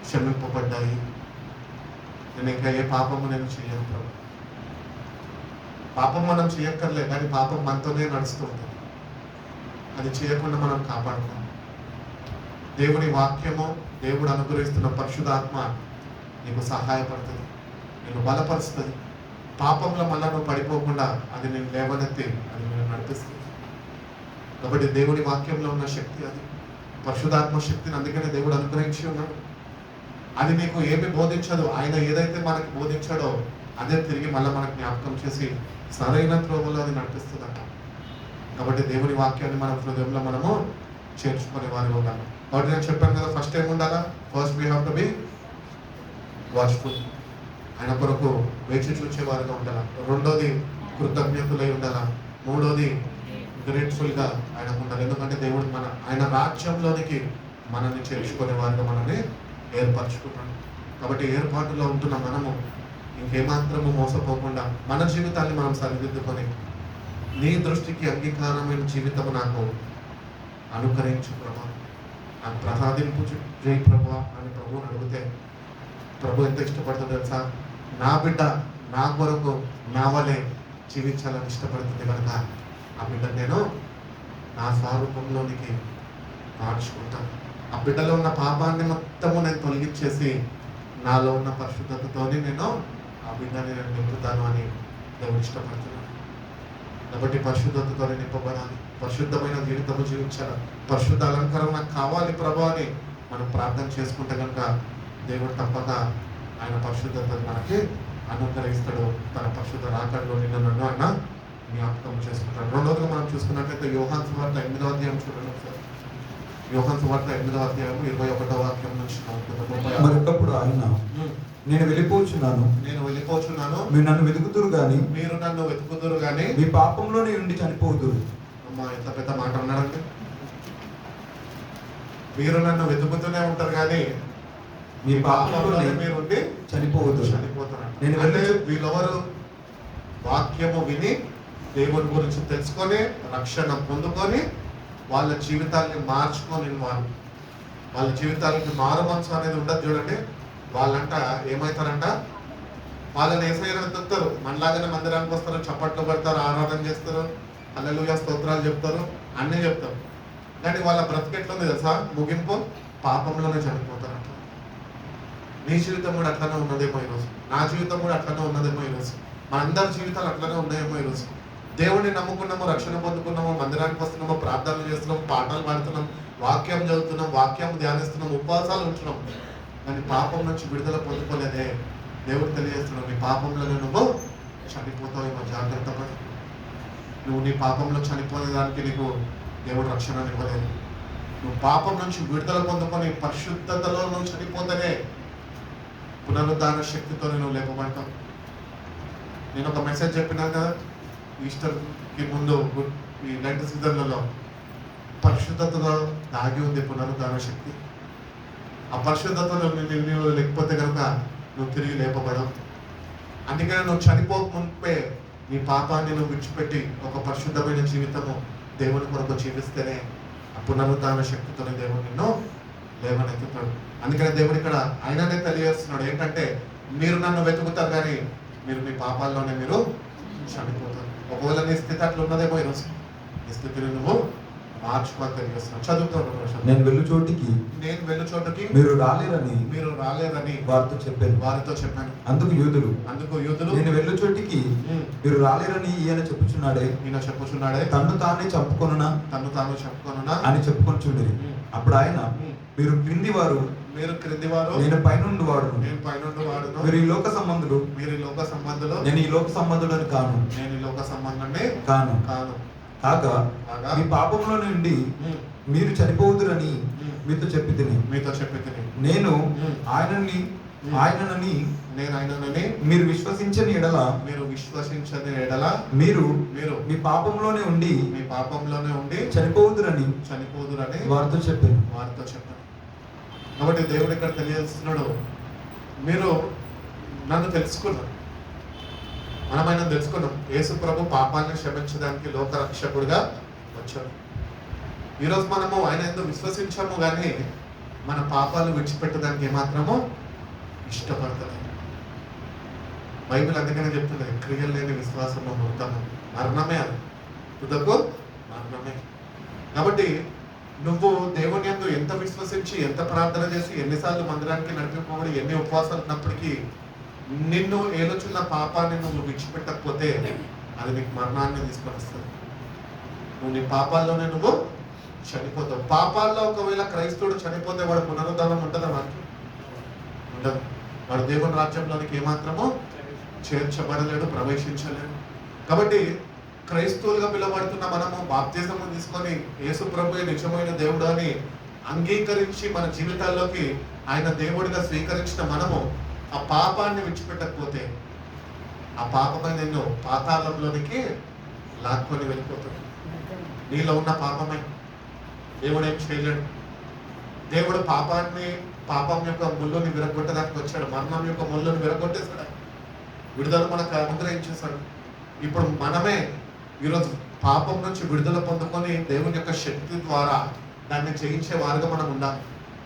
క్షమింపబడ్డాయి, నేను ఇంకా ఏ పాపము నేను చేయను ప్రభు. పాపం మనం చేయక్కర్లే, కానీ పాపం మనతోనే నడుస్తూ ఉంటుంది. అది చేయకుండా మనం కాపాడుకోం. దేవుని వాక్యము, దేవుడు అనుగ్రహిస్తున్న పరిశుద్ధాత్మ నీకు సహాయపడుతుంది, నేను బలపరుస్తుంది. పాపంలో మళ్ళా నువ్వు పడిపోకుండా అది నేను లేవనెత్తి అది నేను నడిపిస్తుంది. కాబట్టి దేవుని వాక్యంలో ఉన్న శక్తి అది, పరిశుద్ధాత్మ శక్తిని అందుకనే దేవుడు అనుగ్రహించి ఉన్నాడు. అది నీకు ఏమి బోధించదు, ఆయన ఏదైతే మనకి బోధించాడో అదే తిరిగి మళ్ళీ మనకు జ్ఞాపకం చేసి సరైన త్రోవలో అది నడిపిస్తుందట. కాబట్టి దేవుని వాక్యాన్ని మన హృదయంలో మనము చేర్చుకునే వారిగా ఉండాలి. కాబట్టి నేను చెప్పాను కదా, ఫస్ట్ ఏం ఉండాలా? First we have to be watchful. ఆయన కొరకు వేచి చూచేవారుగా ఉండాలా. రెండోది కృతజ్ఞతలై ఉండాలా. మూడోది గ్రేట్ఫుల్గా ఆయనకు ఉండాలి. ఎందుకంటే దేవుడు ఆయన రాజ్యంలోనికి మనల్ని చేర్చుకునే వారిగా మనల్ని ఏర్పరచుకున్నాడు. కాబట్టి ఏర్పాటులో ఉంటున్న మనము ఇంకేమాత్రము మోసపోకుండా మన జీవితాన్ని మనం సరిదిద్దుకొని నీ దృష్టికి అంగీకారమైన జీవితం నాకు అనుకరించు ప్రభా, నాకు ప్రసాదింపు జై ప్రభా అని ప్రభువుని అడిగితే ప్రభు ఎంత ఇష్టపడుతుంది తెలుసా? నా బిడ్డ నా కొరకు నా వలె జీవించాలని ఇష్టపడుతుంది కనుక ఆ బిడ్డ నేను నా స్వరూపంలోనికి మార్చుకుంటాను. ఆ బిడ్డలో ఉన్న పాపాన్ని మొత్తము నేను తొలగించేసి నాలో ఉన్న పరిశుద్ధతతోని నేను ఆ బిడ్డని నేను నింపుతాను అని దేవుడు ఇష్టపడుతున్నాను. కాబట్టి పరిశుద్ధతతో నింపబడాలి, పరిశుద్ధమైన జీవితము జీవించాలి, పరిశుద్ధ అలంకారం నాకు కావాలి ప్రభు అని మనం ప్రార్థన చేసుకుంటే కనుక దేవుడు తప్పక ఆయన పరిశుద్ధతను మనకి అనుగ్రహిస్తాడు. తన పరిశుద్ధ రాకడలో నిన్ను నన్ను ఆయన జ్ఞాపకం చేసుకుంటాడు. రెండోదిగా మనం చూసుకున్నట్లయితే యోహాను సువార్త 8వ అధ్యాయం చూడండి ఒకసారి. యోహాను సువార్త 8వ అధ్యాయం 21వ వాక్యం నుంచి మరొకప్పుడు ఆయన నేను వెళ్ళిపోచున్నాను మీరు నన్ను వెతుకుతురు గాని మీ పాపంలోనే ఉండి చనిపోదురు. అమ్మా ఎంత పెద్ద మాట అన్నాడంటే, మీరు నన్ను వెతుకుతూనే ఉంటారు కానీ మీ పాపంలోనే మీరు ఉండి చనిపోతారు. చనిపోతారు. నేను అంటే వీళ్ళెవరు? వాక్యము విని దేవుని గురించి తెలుసుకొని రక్షణ పొందుకొని వాళ్ళ జీవితాల్ని మార్చుకొని వాళ్ళ జీవితాలకి మారు మనసు అనేది ఉండదు చూడండి. వాళ్ళంట ఏమవుతారంట, వాళ్ళని ఏసయ్యను ఎత్తుతారు, మనలాగానే మందిరానికి వస్తారు, చప్పట్లు పడతారు, ఆరాధన చేస్తారు, హల్లెలూయా స్తోత్రాలు చెప్తారు, అన్నీ చెప్తారు. కానీ వాళ్ళ బ్రతికెట్లుంది తెలుసా, ముగింపు పాపంలోనే చనిపోతారంట. నీ జీవితం కూడా అట్లనే ఉన్నదేమో ఈరోజు, నా జీవితం కూడా అట్లనే ఉన్నదేమో ఈరోజు, మనందరి జీవితాలు అట్లనే ఉన్నాయేమో ఈరోజు. దేవుడిని నమ్ముకున్నాము, రక్షణ పొందుకున్నాము, మందిరానికి వస్తున్నాము, ప్రార్థనలు చేస్తున్నాము, పాటలు పాడుతున్నాం, వాక్యం చదువుతున్నాం, వాక్యం ధ్యానిస్తున్నాం, ఉపవాసాలు ఉంటున్నాం. కానీ పాపం నుంచి విడుదల పొందుకోలేదే. దేవుడు తెలియజేస్తున్నావు, నీ పాపంలోనే నువ్వు చనిపోతావేమో, జాగ్రత్త పడి. నువ్వు నీ పాపంలో చనిపోయే దానికి నీకు దేవుడు రక్షణ ఇవ్వలేదు. నువ్వు పాపం నుంచి విడుదల పొందుకొని పరిశుద్ధతలో నువ్వు చనిపోతేనే పునరుద్ధాన శక్తితో నువ్వు లేపబడతావు. నేను ఒక మెసేజ్ చెప్పినా కదా ఈస్టర్కి ముందు, ఈ లెంట్ సీజన్లలో, పరిశుద్ధతలో దాగి ఉంది పునరుద్ధాన శక్తి. ఆ పరిశుద్ధతలో నువ్వు లేకపోతే కనుక నువ్వు తిరిగి లేపబడవు. అందుకని నువ్వు చనిపోక మునిపే నీ పాపాన్ని నువ్వు విడిచిపెట్టి ఒక పరిశుద్ధమైన జీవితము దేవుని కొరకు జీవిస్తేనే ఆ పునరుద్ధాన శక్తితోనే దేవుడు నిన్ను లేవనెత్తుతాడు. అందుకని దేవుడు ఇక్కడ ఆయననే తెలియజేస్తున్నాడు ఏంటంటే, మీరు నన్ను వెతుకుతారు కానీ మీరు మీ పాపాల్లోనే మీరు చనిపోతారు. ఒకవేళ నీ స్థితి అట్లా ఉన్నదేమో ఈరోజు, నీ స్థితిని నువ్వు మార్చుకోవాలి తెలియజేస్తున్నాడు. చదువుతాడు. నేను వెళ్ళు చోటికి మీరు రాలేరని వారితో చెప్పాను. అందుకు యూదులు నేను వెళ్ళు చోటికి ఉమ్, మీరు రాలేరని ఈయన చెప్పుచున్నాడే తన్ను తాను చెప్పుకొనునా అని చెప్పుకొనుచుండిరి. అప్పుడు ఆయన, మీరు క్రింది వారు నేను పైనుండి వాడును, మీరు ఈ లోక సంబంధులు నేను ఈ లోక సంబంధుడని కాను కాక మీ పాపంలో నుండి మీరు చనిపోదురని మీతో చెప్పి తిని నేను ఆయనని మీరు విశ్వసించని ఎడల మీరు మీ పాపంలోనే ఉండి చనిపోదురని వారితో చెప్పాను. కాబట్టి దేవుడు ఇక్కడ తెలియజేస్తున్నాడు, మీరు నన్ను తెలుసుకున్నారు, మనమైన తెలుసుకున్నాం. యేసు ప్రభు పాపాన్ని క్షమించడానికి లోక రక్షకుడిగా వచ్చాడు. ఈరోజు మనము ఆయన ఎందుకు విశ్వసించాము కానీ మన పాపాలు విడిచిపెట్టడానికి ఏమాత్రమో ఇష్టపడతలేదు. బైబిల్ అందుకనే చెప్తుంది, క్రియలు లేని విశ్వాసంలో మృతము, మరణమే. అది తుదకు మరణమే. కాబట్టి నువ్వు దేవుని యందు ఎంత విశ్వసించి, ఎంత ప్రార్థన చేసి, ఎన్నిసార్లు మందిరానికి నడిపిపోబడి, ఎన్ని ఉపవాసాలు ఉన్నప్పటికీ నిన్ను ఏలుచున్న పాపాన్ని నువ్వు విడిచిపెట్టకపోతే అది నీకు మరణాన్ని తీసుకొని వస్తుంది. నువ్వు నీ పాపాల్లోనే నువ్వు చనిపోతావు. పాపాల్లో ఒకవేళ క్రైస్తవుడు చనిపోతే వాడు పునరుద్ధానం ఉంటుందా? వాడికి ఉండదు. వాడు దేవుని రాజ్యంలోనికి ఏమాత్రమో చేర్చబడలేడు, ప్రవేశించలేడు. కాబట్టి క్రైస్తవులుగా పిలువబడుతున్న మనము బాప్తిజం తీసుకొని యేసు ప్రభువే నిజమైన దేవుడు అని అంగీకరించి మన జీవితాల్లోకి ఆయన దేవుడిగా స్వీకరించిన మనము ఆ పాపాన్ని విడిచిపెట్టకపోతే ఆ పాపమై నిన్ను పాతాళంలోనికి లాక్కొని వెళ్ళిపోతుంది. నీలో ఉన్న పాపమై దేవుడు ఏం చేయలేడు. దేవుడు పాపం యొక్క ముళ్ళుని విరగొట్టడానికి వచ్చాడు. మరణం యొక్క ముళ్ళుని విరగొట్టేశాడు. విడుదల మనకు అనుగ్రహించేశాడు. ఇప్పుడు మనమే ఈరోజు పాపం నుంచి విడుదల పొందుకొని దేవుని యొక్క శక్తి ద్వారా దాన్ని జయించే వారుగా మనం ఉండాలి.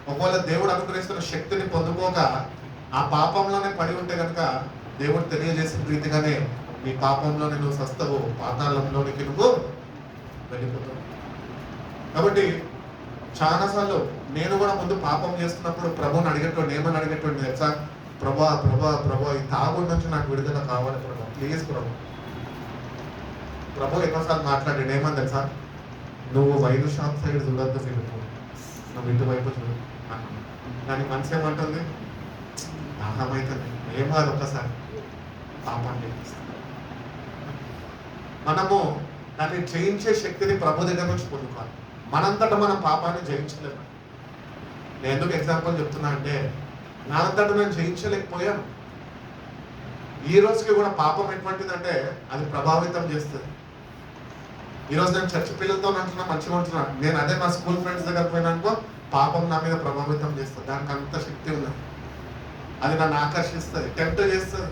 ఒకవేళ దేవుడు అనుగ్రహిస్తున్న శక్తిని పొందుకోక ఆ పాపంలోనే పడి ఉంటే కనుక దేవుడు తెలియజేసిన రీతిగానే నీ పాపంలోనే నువ్వు సస్తవు, పాతాళంలోనికి నువ్వు వెళ్ళిపోతావు. కాబట్టి చాలాసార్లు నేను కూడా ముందు పాపం చేస్తున్నప్పుడు ప్రభుని అడిగేటోండి, ఏమని అడిగేటోండి తెలుసా? ప్రభా ఈ తాగుడు నుంచి నాకు విడుదల కావాలి ప్రభా, ప్లీజ్ ప్రభు ఎన్నోసార్లు మాట్లాడాడు. ఏమని తెలుసా? నువ్వు వైన్ షాప్ సైడ్ చూడద్దు ఫిలిపు, నువ్వు ఇటువైపు చూడు అన్నాడు. దానికి మనసు ఏమంటుంది? దాహమైతుంది. ఏం కాదు, ఒక్కసారి పాపాన్ని చేపిస్తాను. మనము దాన్ని జయించే శక్తిని ప్రభు దగ్గర నుంచి పొందుకోవాలి. మనంతటా మనం పాపాన్ని జయించలేము. నేను ఎందుకు ఎగ్జాంపుల్ చెప్తున్నా అంటే, నా అంతటా నేను జయించలేకపోయాను. ఈ రోజుకి కూడా పాపం ఎటువంటిదంటే అది ప్రభావితం చేస్తుంది. ఈరోజు నేను చర్చ్ పిల్లలతో అంటున్నా, మంచిగా ఉంటున్నా, నేను అదే నా స్కూల్ ఫ్రెండ్స్ దగ్గర పోయినానుకో పాపం నా మీద ప్రభావితం చేస్తుంది. దానికి అంత శక్తి ఉన్నది. అది నన్ను ఆకర్షిస్తుంది, టెంప్ట్ చేస్తుంది.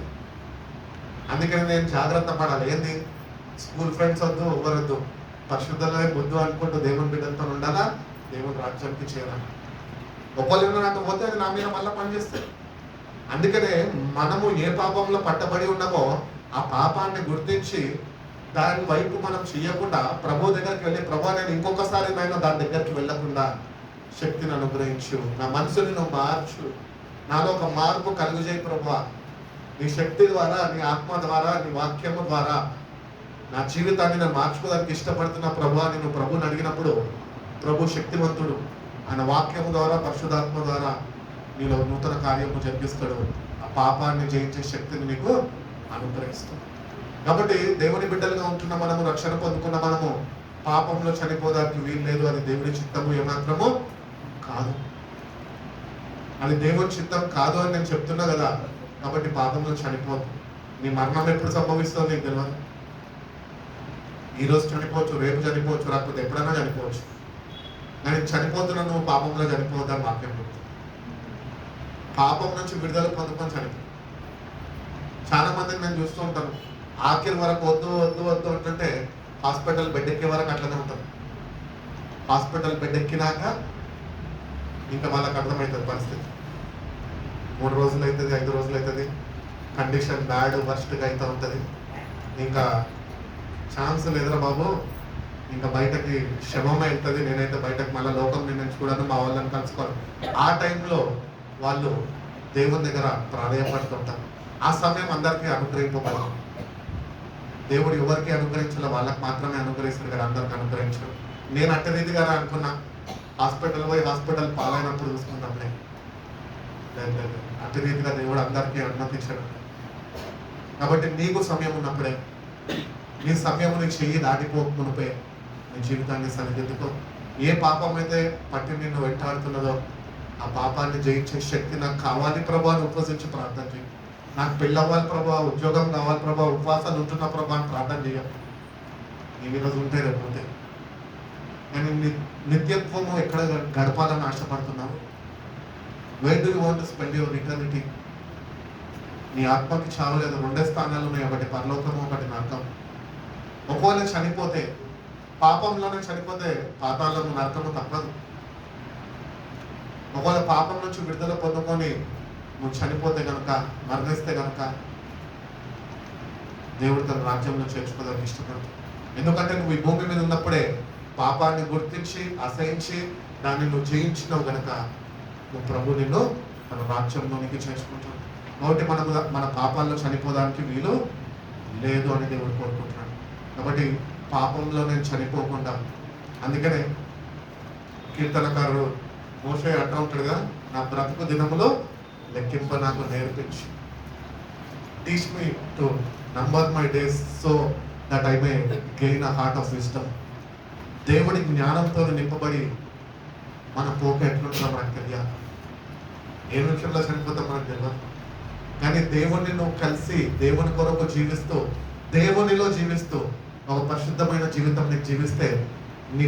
అందుకని నేను జాగ్రత్త పడాలి. ఏంది? స్కూల్ ఫ్రెండ్స్ వద్దు, ఎవరొద్దు, పరిశుద్ధంగా బుద్ధు అనుకుంటూ దేవుని బిడ్డలతో ఉండాలా, దేవుని రాజ్యానికి చేరాలి. ఒకళ్ళు నాతో పోతే అది నా మీద మళ్ళీ పనిచేస్తుంది. అందుకనే మనము ఏ పాపంలో పట్టబడి ఉన్నామో ఆ పాపాన్ని గుర్తించి దాని వైపు మనం చేయకుండా ప్రభు దగ్గరికి వెళ్ళి, ప్రభు నేను ఇంకొకసారి నైనా దాని దగ్గరికి వెళ్ళకుండా శక్తిని అనుగ్రహించు, నా మనసుని నువ్వు మార్చు, నాలో ఒక మార్పు కలుగుజేయి ప్రభు, నీ శక్తి ద్వారా, నీ ఆత్మ ద్వారా, నీ వాక్యము ద్వారా నా జీవితాన్ని నేను మార్చుకోవడానికి ఇష్టపడుతున్న ప్రభు అని నువ్వు ప్రభుని అడిగినప్పుడు ప్రభు శక్తివంతుడు. ఆయన వాక్యము ద్వారా, పరిశుద్ధాత్మ ద్వారా నీలో నూతన కార్యము జరిగిస్తాడు. ఆ పాపాన్ని జయించే శక్తిని నీకు అనుగ్రహిస్తాడు. కాబట్టి దేవుని బిడ్డలుగా ఉంటున్న మనము, రక్షణ పొందుకున్న మనము పాపంలో చనిపోదానికి వీలు లేదు. అది దేవుని చిత్తము ఏమాత్రము కాదు. అది దేవుని చిత్తం కాదు అని నేను చెప్తున్నా కదా. కాబట్టి పాపంలో చనిపోదు. నీ మరణం ఎప్పుడు సంభవిస్తుందో నీకు తెలియదు. ఈరోజు చనిపోవచ్చు, రేపు చనిపోవచ్చు, రాకపోతే ఎప్పుడైనా చనిపోవచ్చు. కానీ చనిపోతున్నా నువ్వు పాపంలో చనిపోవద్దని వాక్యం చెప్తుంది. పాపం నుంచి విడుదల పొందుకొని చనిపో. చాలా మందిని నేను చూస్తూ ఉంటాను, ఆఖరి వరకు వద్దు వద్దు వద్దు అంటుంటే హాస్పిటల్ బెడ్ ఎక్కే వరకు అట్లనే ఉంటారు. హాస్పిటల్ బెడ్ ఎక్కినాక ఇంకా వాళ్ళకి అర్థమవుతుంది పరిస్థితి. 3 రోజులు అవుతుంది, 5 రోజులు అవుతుంది, కండిషన్ బ్యాడ్ వర్స్ట్గా అవుతూ ఉంటుంది. ఇంకా ఛాన్స్ లేదురా బాబు, ఇంకా బయటకి శవమే వెళ్తుంది, నేనైతే బయటకు మళ్ళీ లోకం నేను చూడను, మా వాళ్ళని కలుసుకోవాలి. ఆ టైంలో వాళ్ళు దేవుని దగ్గర ప్రాధాన్యపడుతుంటారు. ఆ సమయం అందరికీ అనుగ్రహింపబడదు. దేవుడు ఎవరికి అనుగ్రహించాలో వాళ్ళకి మాత్రమే అనుగ్రహిస్తారు కదా, అందరికి అనుగ్రహించడం. నేను అట్ట రీతిగా అనుకున్నా, హాస్పిటల్ పోయి హాస్పిటల్ పాలైనప్పుడు చూసుకుందాంలే. అట్ట రీతిగా దేవుడు అందరికీ అనుమతించడు. కాబట్టి నీకు సమయం ఉన్నప్పుడే, నీ సమయం నీ చెయ్యి దాటిపోకమునిపే నీ జీవితాన్ని సరిదిద్దుకో. ఏ పాపం అయితే పట్టి నిన్ను వెంటాడుతున్నదో ఆ పాపాన్ని జయించే శక్తి నాకు కావాలి ప్రభు అని ఉపవసించి ప్రార్థన చేయి. నాకు పెళ్ళి అవ్వాలి ప్రభు, ఉద్యోగం కావాలి ప్రభు, ఉపవాసాలు ఉంటున్న ప్రభు అని ప్రార్థన చేయాలి. నేను ఈరోజు ఉంటే రేపు ఉంటే. నేను నిత్యత్వము ఎక్కడ గడపాలని ఆశపడుతున్నావు? Where do you want to spend your eternity? నీ ఆత్మకి చావలేదు. 2 స్థానాలు ఉన్నాయి, ఒకటి పరలోకము, ఒకటి నరకం. ఒకవేళ చనిపోతే, పాపంలోనే చనిపోతే పాతాళము నరకము తప్పదు. ఒకవేళ పాపం నుంచి విడుదల పొందుకొని నువ్వు చనిపోతే కనుక, మరణిస్తే కనుక దేవుడు తన రాజ్యంలో చేర్చుకోవడానికి ఇష్టపడతాడు. ఎందుకంటే నువ్వు ఈ భూమి మీద ఉన్నప్పుడే పాపాన్ని గుర్తించి అసహించి దాన్ని నువ్వు జయించినావు కనుక నువ్వు ప్రభు నిన్ను తన రాజ్యంలోనికి చేర్చుకుంటాడు. కాబట్టి మన పాపాల్లో చనిపోవడానికి వీలు లేదు అని దేవుడు కోరుకుంటున్నాడు. కాబట్టి పాపంలో నేను చనిపోకుండా, అందుకనే కీర్తనకారుడు మోషే అంటూ ఉంటాడుగా, నా బ్రతుకు దినములో లెక్కింప నాకు నేర్పించి, teach me to number my days so that I may gain a heart of wisdom. దేవుడి జ్ఞానంతో నింపబడి మన పోక ఎట్లుంటుందో మనకు తెలియాలి. ఏ నిమిషంలో చనిపోతాం మనకు తెలియదు. కానీ దేవుణ్ణి నువ్వు కలిసి దేవుని కొరకు జీవిస్తూ, దేవునిలో జీవిస్తూ ఒక పరిశుద్ధమైన జీవితం నీకు జీవిస్తే నీ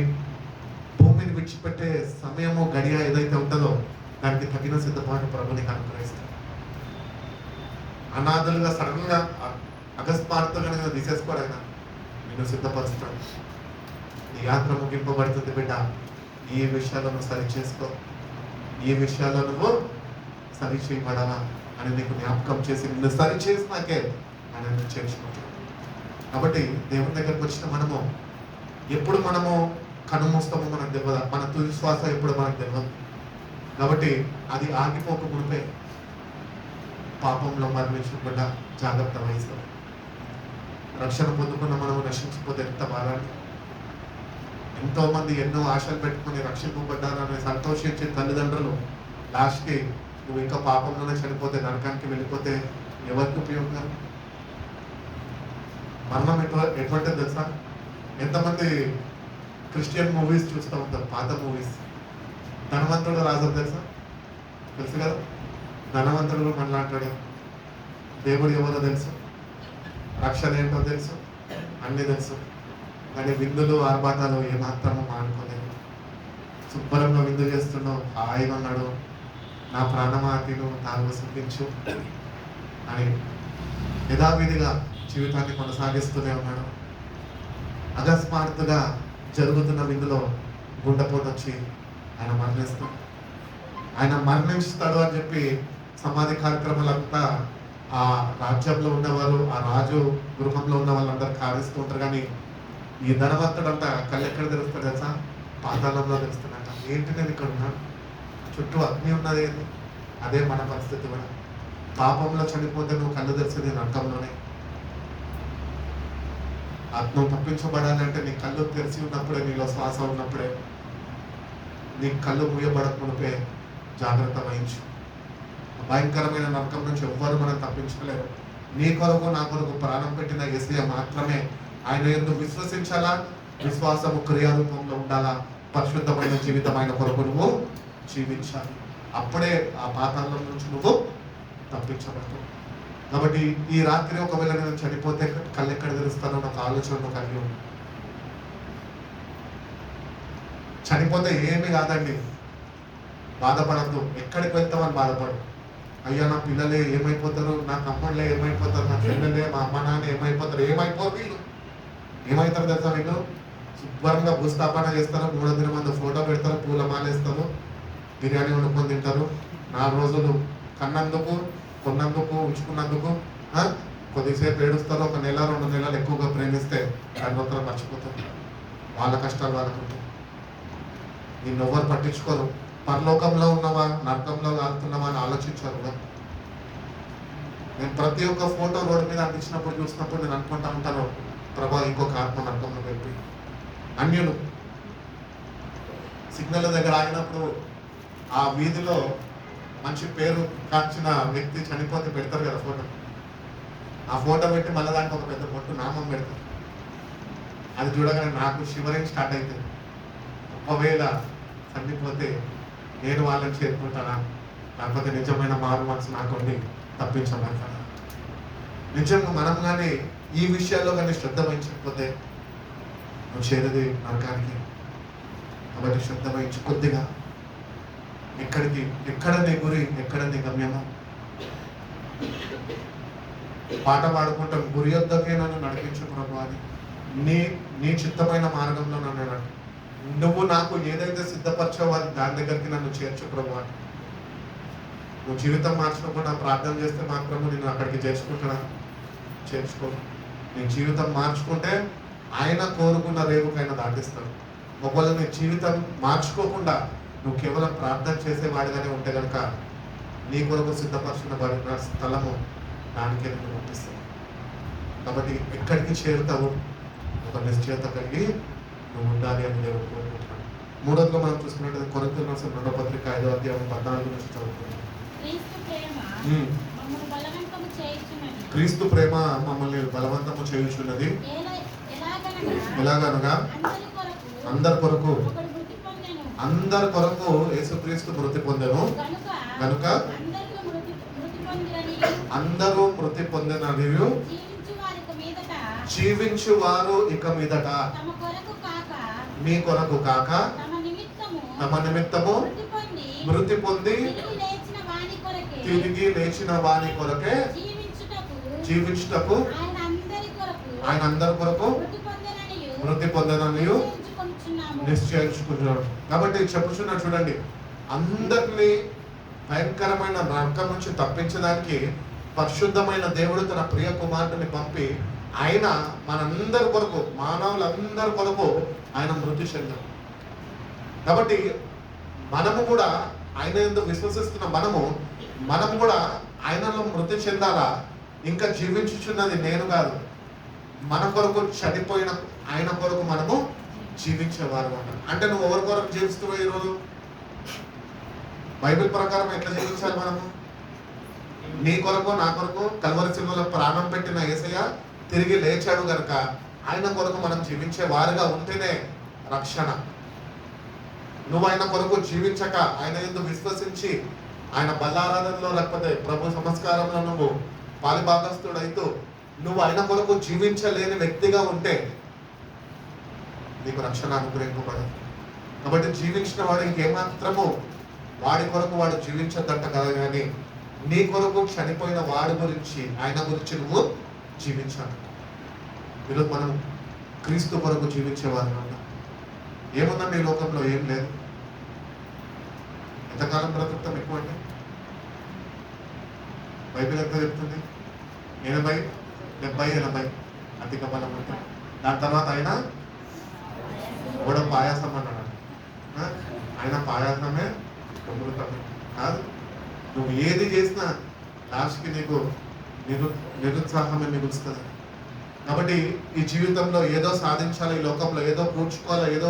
భూమిని విడిచిపెట్టే సమయము గడియ ఏదైతే ఉంటుందో దానికి తగిన సిద్ధపాటు ప్రభు నీకు అనుగ్రహిస్తాడు. అనాథులుగా సడన్ గా అకస్మాత్తుగా తీసేసుకోడైనా నిన్ను సిద్ధపరుస్తాడు. నీ యాత్ర ముగింపబడుతుంది బిడ్డ. ఈ విషయాల్లో నువ్వు సరి చేసుకో, ఈ విషయాల్లో నువ్వు సరి చేయబడాలా అని నీకు జ్ఞాపకం చేసి నిన్ను సరి చేసినాకే ఆయన నిన్ను చేర్చుకుంటాడు. కాబట్టి దేవుని దగ్గరకు వచ్చిన మనము ఎప్పుడు మనము కనుమూస్తామో మనకు తెలియదు, మన తుది శ్వాస ఎప్పుడు మనకు తెలియదు. కాబట్టి అది ఆగిపోక మునిపే పాపంలో మరణించకుండా జాగ్రత్త వహిస్తాం. రక్షణ పొందుకున్న మనము నశించిపోతే ఎంత బాధాన్ని. ఎంతో మంది ఎన్నో ఆశలు పెట్టుకుని రక్షింపబడ్డారని సంతోషించే తల్లిదండ్రులు లాస్ట్కి నువ్వు ఇంకా పాపంలోనే చనిపోతే, నరకానికి వెళ్ళిపోతే ఎవరికి ఉపయోగం? మరణం ఎటువంటిది తెలుసా? ఎంతమంది క్రిస్టియన్ మూవీస్ చూస్తూ ఉంటారు, పాత మూవీస్. ధనవంతుడు రాజు తెలుసా? తెలుసు కదా. ధనవంతుడు మనలా అంటాడు, దేవుడు ఎవరో తెలుసు, రక్షణ ఏంటో తెలుసు, అన్నీ తెలుసు. కానీ విందులు ఆర్భాటాలు ఏమాత్రమో మానుకోలేదు. శుభ్రంగా విందు చేస్తున్నావు, హాయిగా ఉన్నాడు, నా ప్రాణమా తిను తాను సుఖించు అని యథావిధిగా జీవితాన్ని కొనసాగిస్తూనే ఉన్నాడు. అకస్మాత్తుగా జరుగుతున్న విందులో గుండెపోటు వచ్చి ఆయన మరణిస్తాడు. ఆయన మరణిస్తాడు అని చెప్పి సమాధి కార్యక్రమాలంతా ఆ రాజ్యంలో ఉన్నవారు, ఆ రాజు గృహంలో ఉన్న వాళ్ళందరూ కారిస్తూ ఉంటారు. కానీ ఈ ధనవంతుడంతా కళ్ళు ఎక్కడ తెలుస్తాడు తెలుసా? పాతాళంలో తెలుస్తాడట. ఏంటి నేను ఇక్కడ ఉన్నాను, చుట్టూ అగ్ని ఉన్నది. అదే మన పరిస్థితి కూడా. పాపంలో చనిపోతే నువ్వు కళ్ళు తెరిచేది నరకంలోనే. నువ్వు తప్పించబడాలంటే నీ కళ్ళు తెరిచి ఉన్నప్పుడే, నీలో శ్వాస ఉన్నప్పుడే, నీ కళ్ళు మూయబడక మునిపే జాగ్రత్త వహించు. భయంకరమైన నరకం నుంచి ఎవ్వరు మనం తప్పించలేరు. నీ కొరకు నా కొరకు ప్రాణం పెట్టిన యేసయ్య మాత్రమే. ఆయన ఎందుకు విశ్వసించాలా? విశ్వాసము క్రియారూపంలో ఉండాలా? పరిశుద్ధమైన జీవితం ఆయన కొరకు నువ్వు జీవించాలి. అప్పుడే ఆ పాతాళం నుంచి నువ్వు తప్పించబడతావు. కాబట్టి ఈ రాత్రి ఒకవేళ నేను చనిపోతే కళ్ళు ఎక్కడ తెరుస్తానో నాకు ఆలోచన కలిగి ఉంది. చనిపోతే ఏమి కాదండి, బాధపడద్దు. ఎక్కడికి వెళ్తామని బాధపడు. అయ్యా నా పిల్లలే ఏమైపోతారు, నా తమ్ముళ్ళే ఏమైపోతారు, నా పిల్లలే, మా అమ్మ నాన్న ఏమైపోతారు. ఏమైపోరు వీళ్ళు? ఏమవుతారు తెలుసా? వీళ్ళు శుభ్రంగా భూస్థాపన చేస్తారు, 3 దిన మంది ఫోటో పెడతారు, పూల మాలేస్తారు, బిర్యానీ వండుకొని తింటారు. 4 రోజులు కన్నందుకు, కొన్నందుకు, ఉంచుకున్నందుకు కొద్దిసేపు ఏడుస్తారు. 1 నెల 2 నెలలు ఎక్కువగా ప్రేమిస్తే తర్వాత మర్చిపోతారు. వాళ్ళ కష్టాలు వాళ్ళకుంటాయి. నిన్ను ఎవరు పట్టించుకోరు. పరలోకంలో ఉన్నవా, నరకంలో కాలుతున్నావా అని ఆలోచించారు కదా. నేను ప్రతి ఒక్క ఫోటో రోడ్డు మీద అందించినప్పుడు చూసినప్పుడు నేను అనుకుంటా ఉంటాను, ప్రభా ఇంకొక ఆత్మ నరకంలో వెళ్ళి. అన్యులు సిగ్నల్ దగ్గర ఆగినప్పుడు ఆ వీధిలో మంచి పేరు కాల్చిన వ్యక్తి చనిపోతే పెడతారు కదా ఫోటో. ఆ ఫోటో పెట్టి మళ్ళీ దానికి ఒక పెద్ద పొట్టు నామం పెడతారు. అది చూడగానే నాకు షివరింగ్ స్టార్ట్ అవుతుంది. ఒకవేళ చనిపోతే నేను వాళ్ళని చేరుకుంటానా, లేకపోతే నిజమైన మారు మనసు నాకుండి తప్పించమంటానా? నిజంగా మనం కానీ ఈ విషయాల్లో కానీ శ్రద్ధ వహించకపోతే నువ్వు చేరేది నరకానికి. కాబట్టి శ్రద్ధ వహించి కొద్దిగా ఎక్కడ నీ గురి, ఎక్కడ నీ గమ్యమో. పాట పాడుకుంటాం, గురి వద్దకే నన్ను నడిపించు ప్రభు అని. నీ చిత్తమైన మార్గంలో నన్ను నువ్వు నాకు ఏదైతే సిద్ధపరచావో దాని దగ్గరికి నన్ను చేర్చు ప్రభు అని. నువ్వు జీవితం మార్చుకోకుండా ప్రార్థన చేస్తే మాత్రము నేను అక్కడికి చేర్చుకో. నీ జీవితం మార్చుకుంటే ఆయన కోరుకున్న రేవుకైనా దాటిస్తాడు. ఒకవేళ నీ జీవితం మార్చుకోకుండా నువ్వు కేవలం ప్రార్థన చేసేవాడిగానే ఉంటే కనుక నీ కొరకు సిద్ధపరచబడిన స్థలము దానికే నేను పంపిస్తాను. కాబట్టి ఎక్కడికి చేరుతావు? ఒక నిశ్చయత కలిగి నువ్వు ఉండాలి అని దేవుడు కోరుకుంటున్నాను. 3వదిగా మనం చూసుకున్నట్టు కొరింథీయులకు రాసిన 2వ పత్రిక 5వ అధ్యాయం 14 నుంచి చదువుకుంటాం. క్రీస్తు ప్రేమ మమ్మల్ని బలవంతము చేయుచున్నది. ఎలాగనగా అందరి కొరకు యేసుక్రీస్తు మృతి పొందెను కనుక అందరూ మృతి పొందినని జీవించు వారు ఇక మీదట మీ కొరకు కాక తమ నిమిత్తము మృతి పొంది తిరిగి లేచిన వాని కొరకే జీవించుటకు ఆయన అందరి కొరకు మృతి పొందనని నిశ్చయించుకుంటున్నాడు. కాబట్టి చెప్పుచున్నా చూడండి, అందరినీ భయంకరమైన నరకం నుంచి తప్పించడానికి పరిశుద్ధమైన దేవుడు తన ప్రియ కుమారుడిని పంపి ఆయన మనందరి కొరకు, మానవులందరి కొరకు ఆయన మృతి చెందాడు. కాబట్టి మనము కూడా ఆయన ఎందుకు విశ్వసిస్తున్న మనము కూడా ఆయనలో మృతి చెందాలా? ఇంకా జీవించుచున్నది నేను కాదు, మన కొరకు చనిపోయిన ఆయన కొరకు మనము జీవించేవారు. అంటే నువ్వు ఎవరి కొరకు జీవిస్తున్నావు ఈరోజు? బైబిల్ ప్రకారం ఎట్లా జీవించాలి మనము? నీ కొరకు, నా కొరకు కల్వరి శిలువలో ప్రాణం పెట్టిన యేసయ్య తిరిగి లేచాడు కనుక ఆయన కొరకు మనం జీవించే వారుగా ఉంటేనే రక్షణ. నువ్వు ఆయన కొరకు జీవించక ఆయన ఎందుకు విశ్వసించి ఆయన బల్లారాధనలో లేకపోతే ప్రభు సంస్కారంలో నువ్వు పాలిభాగస్తుడైతూ నువ్వు ఆయన కొరకు జీవించలేని వ్యక్తిగా ఉంటే నీకు రక్షణ అనుగ్రహింపబడదు. కాబట్టి జీవించిన వాడు ఇంకేమాత్రము వాడి కొరకు వాడు జీవించద్దంట కదా. కానీ నీ కొరకు చనిపోయిన వాడి గురించి, ఆయన గురించి నువ్వు జీవించాలి. ఈరోజు మనం క్రీస్తు కొరకు జీవించేవారు ఉన్నాం. ఏముందండి ఈ లోకంలో? ఏం లేదు. ఎంతకాలం బ్రతుకుతాం ఎక్కువ అంటే? బైబిల్ ఎంత చెప్తుంది? 80, 70, 80 అధిక బలం అంటే. దాని తర్వాత ఆయన కూడా పాయాసం అన్నాడు. ఆయన పాయాసమే అమృతమే కాదు. నువ్వు ఏది చేసినా లాస్ట్కి నీకు నిరుత్సాహమే మిగులుస్తుంది. కాబట్టి ఈ జీవితంలో ఏదో సాధించాలి, ఈ లోకంలో ఏదో కూర్చుకోవాలా, ఏదో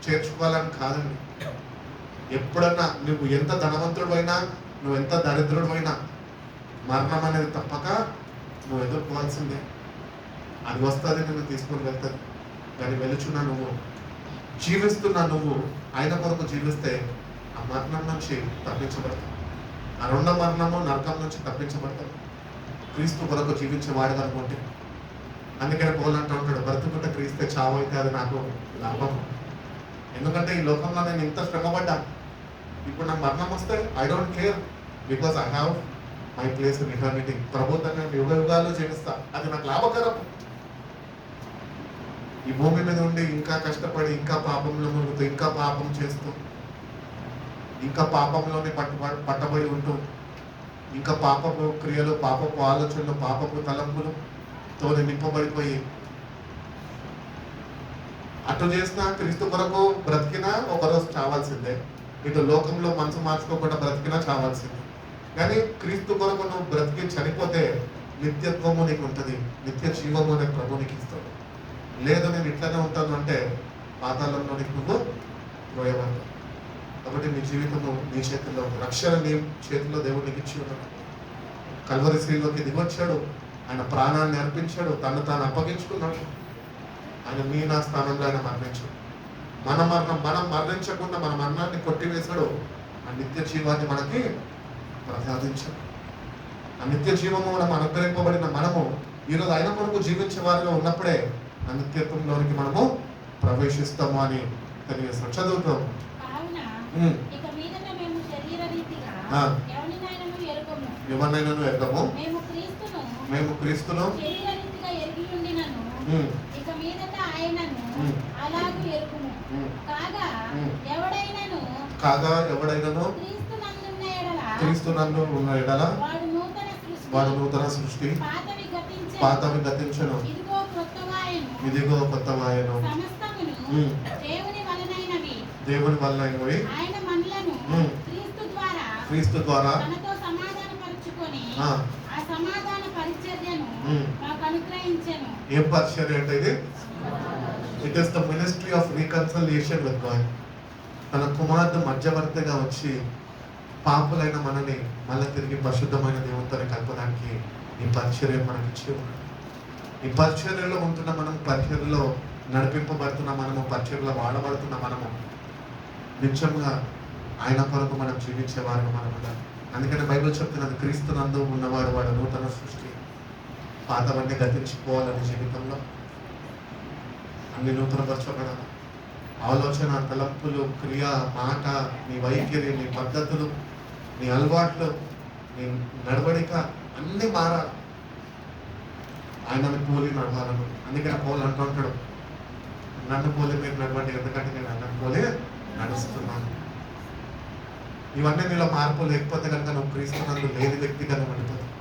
చేర్చుకోవాలని కాదండి. ఎప్పుడన్నా నువ్వు ఎంత ధనవంతుడు నువ్వు ఎంత దరిద్రుడు మరణం అనేది తప్పక నువ్వు ఎదుర్కోవాల్సిందే. అది వస్తుంది, నువ్వు తీసుకొని వెళ్తుంది. కానీ వెలుచున్నా నువ్వు జీవిస్తున్నా నువ్వు ఆయన కొరకు జీవిస్తే ఆ మరణం నుంచి తప్పించబడతావు. ఆ రెండో మరణము నరకం నుంచి తప్పించబడతావు క్రీస్తు కొరకు జీవించేవాడు అనుకుంటే. అందుకని పౌలు అంటూ ఉంటాడు, బ్రతుకుంటే క్రీస్తే, చావు అయితే అది నాకు లాభం. ఎందుకంటే ఈ లోకంలో నేను ఇంత శ్రమపడ్డా, ఇప్పుడు నాకు మరణం వస్తే I don't care, because I have my place in eternity. ప్రభుత్వంగా యుగ యుగాలు జీవిస్తా, అది నాకు లాభకరం. ఈ భూమి మీద ఉండి ఇంకా కష్టపడి, ఇంకా పాపంలో మునుగుతూ, ఇంకా పాపం చేస్తూ, ఇంకా పాపంలోనే పట్టబడి ఉంటూ, ఇంకా పాపపు క్రియలు, పాపపు ఆలోచనలు, పాపపు తలంపులతో నింపబడిపోయి అటు చేసినా క్రీస్తు కొరకు బ్రతికినా ఒకరోజు చావాల్సిందే. ఇటు లోకంలో మనసు మార్చుకోకుండా బ్రతికినా చావాల్సిందే. కానీ క్రీస్తు కొరకు నువ్వు బ్రతికి చనిపోతే నిత్యత్వము నీకు ఉంటుంది, నిత్య జీవము అనే ప్రభు నీకు ఇస్తాడు. లేదు నేను ఇట్లానే ఉంటాను అంటే పాతాళంలో నీకు నువ్వు పోయేవాడు. కాబట్టి నీ జీవితము నీ చేతుల్లో, రక్షణ నీ చేతుల్లో దేవుడు నీకు ఇచ్చి ఉన్నాడు. కల్వరి శ్రీలోకి దిగొచ్చాడు, ఆయన ప్రాణాన్ని అర్పించాడు, తను తాను అప్పగించుకున్నాడు. ఆయన మీ నా స్థానంలో ఆయన మరణించాడు. మనం మరణించకుండా మన మరణాన్ని కొట్టివేశాడు. ఆ నిత్య జీవాన్ని మనకి ప్రసాదించాడు. ఆ నిత్య జీవము మనం అనుగ్రహింపబడిన మనము ఈరోజు ఆయన కొరకు జీవించే వారిగా ఉన్నప్పుడే ఆ నిత్యత్వంలోనికి మనము ప్రవేశిస్తాము అని తెలియజేస్తాం. చదువుతాం. ఎవరినైనా ఎరగము, మేము క్రీస్తును కాగా ఎవడైనాను క్రీస్తునందు ఉన్న ఎడల వాడు నూతన సృష్టి, పాతవి గతించను, ఇదిగో కొత్తవాయను. దేవుని వలనైనవి క్రీస్తు ద్వారా ఏం పరిచర్య అంటే ఇది? It is the ministry of reconciliation with God. తన కుమారుడు మధ్యవర్తిగా వచ్చి పాపులైన మనని మళ్ళీ తిరిగి పరిశుద్ధమైన దేవునితో కలపడానికి ఈ పరిచర్య మనకి ఇచ్చి ఉన్నాడు. ఈ పరిచర్యలో ఉంటున్న మనం, పరిచర్యలో నడిపింపబడుతున్న మనము, పరిచర్యలో వాడబడుతున్న మనము నిత్యంగా ఆయన కొరకు మనం జీవించేవారు మనం ఉండాలి. అందుకని బైబిల్ చెప్తున్నది, క్రీస్తునందు ఉన్నవాడు వాడు నూతన సృష్టి, పాతవన్నీ గతించిపోవాలని జీవితంలో అన్ని నూతనపరచబడాలి. ఆలోచన, తలంపులు, క్రియ, మాట, నీ వైఖరి, నీ పద్ధతులు, నీ అలవాట్లు, నీ నడవడిక అన్నీ మారాలి. ఆయనను పోలి నడవాలను. అందుకని పౌలు అంటుంటాడు, నన్ను పోలి మీరు నడవండి, ఎందుకంటే నేను ఆయనను పోలి నడుస్తున్నాను. ఇవన్నీ నీలో మార్పు లేకపోతే కనుక నువ్వు క్రీస్తునందు లేని వ్యక్తిగా నువ్వు ఉండిపోతావు.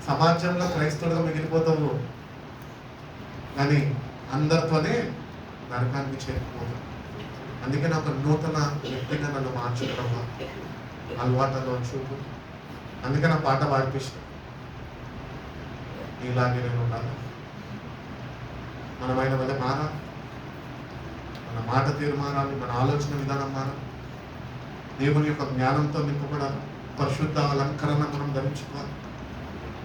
సమాజంలో క్రైస్తవులుగా మిగిలిపోతావు, కానీ అందరితోనే నరకానికి చేరుకుపోతావు. అందుకని ఒక నూతన వ్యక్తిగా నన్ను మార్చుకోవడం, అలవాటులో చూపు. అందుకని ఆ పాట పాడిపిస్తాను, ఇలాగే నేను ఉండాలి. మనమైన వల్ల మారాలి, మన మాట తీరు మారాలి, మన ఆలోచన విధానం మారాలి, దేవుని యొక్క జ్ఞానంతో నింపబడాలి, పరిశుద్ధ అలంకరణ మనం ధరించుకోవాలి.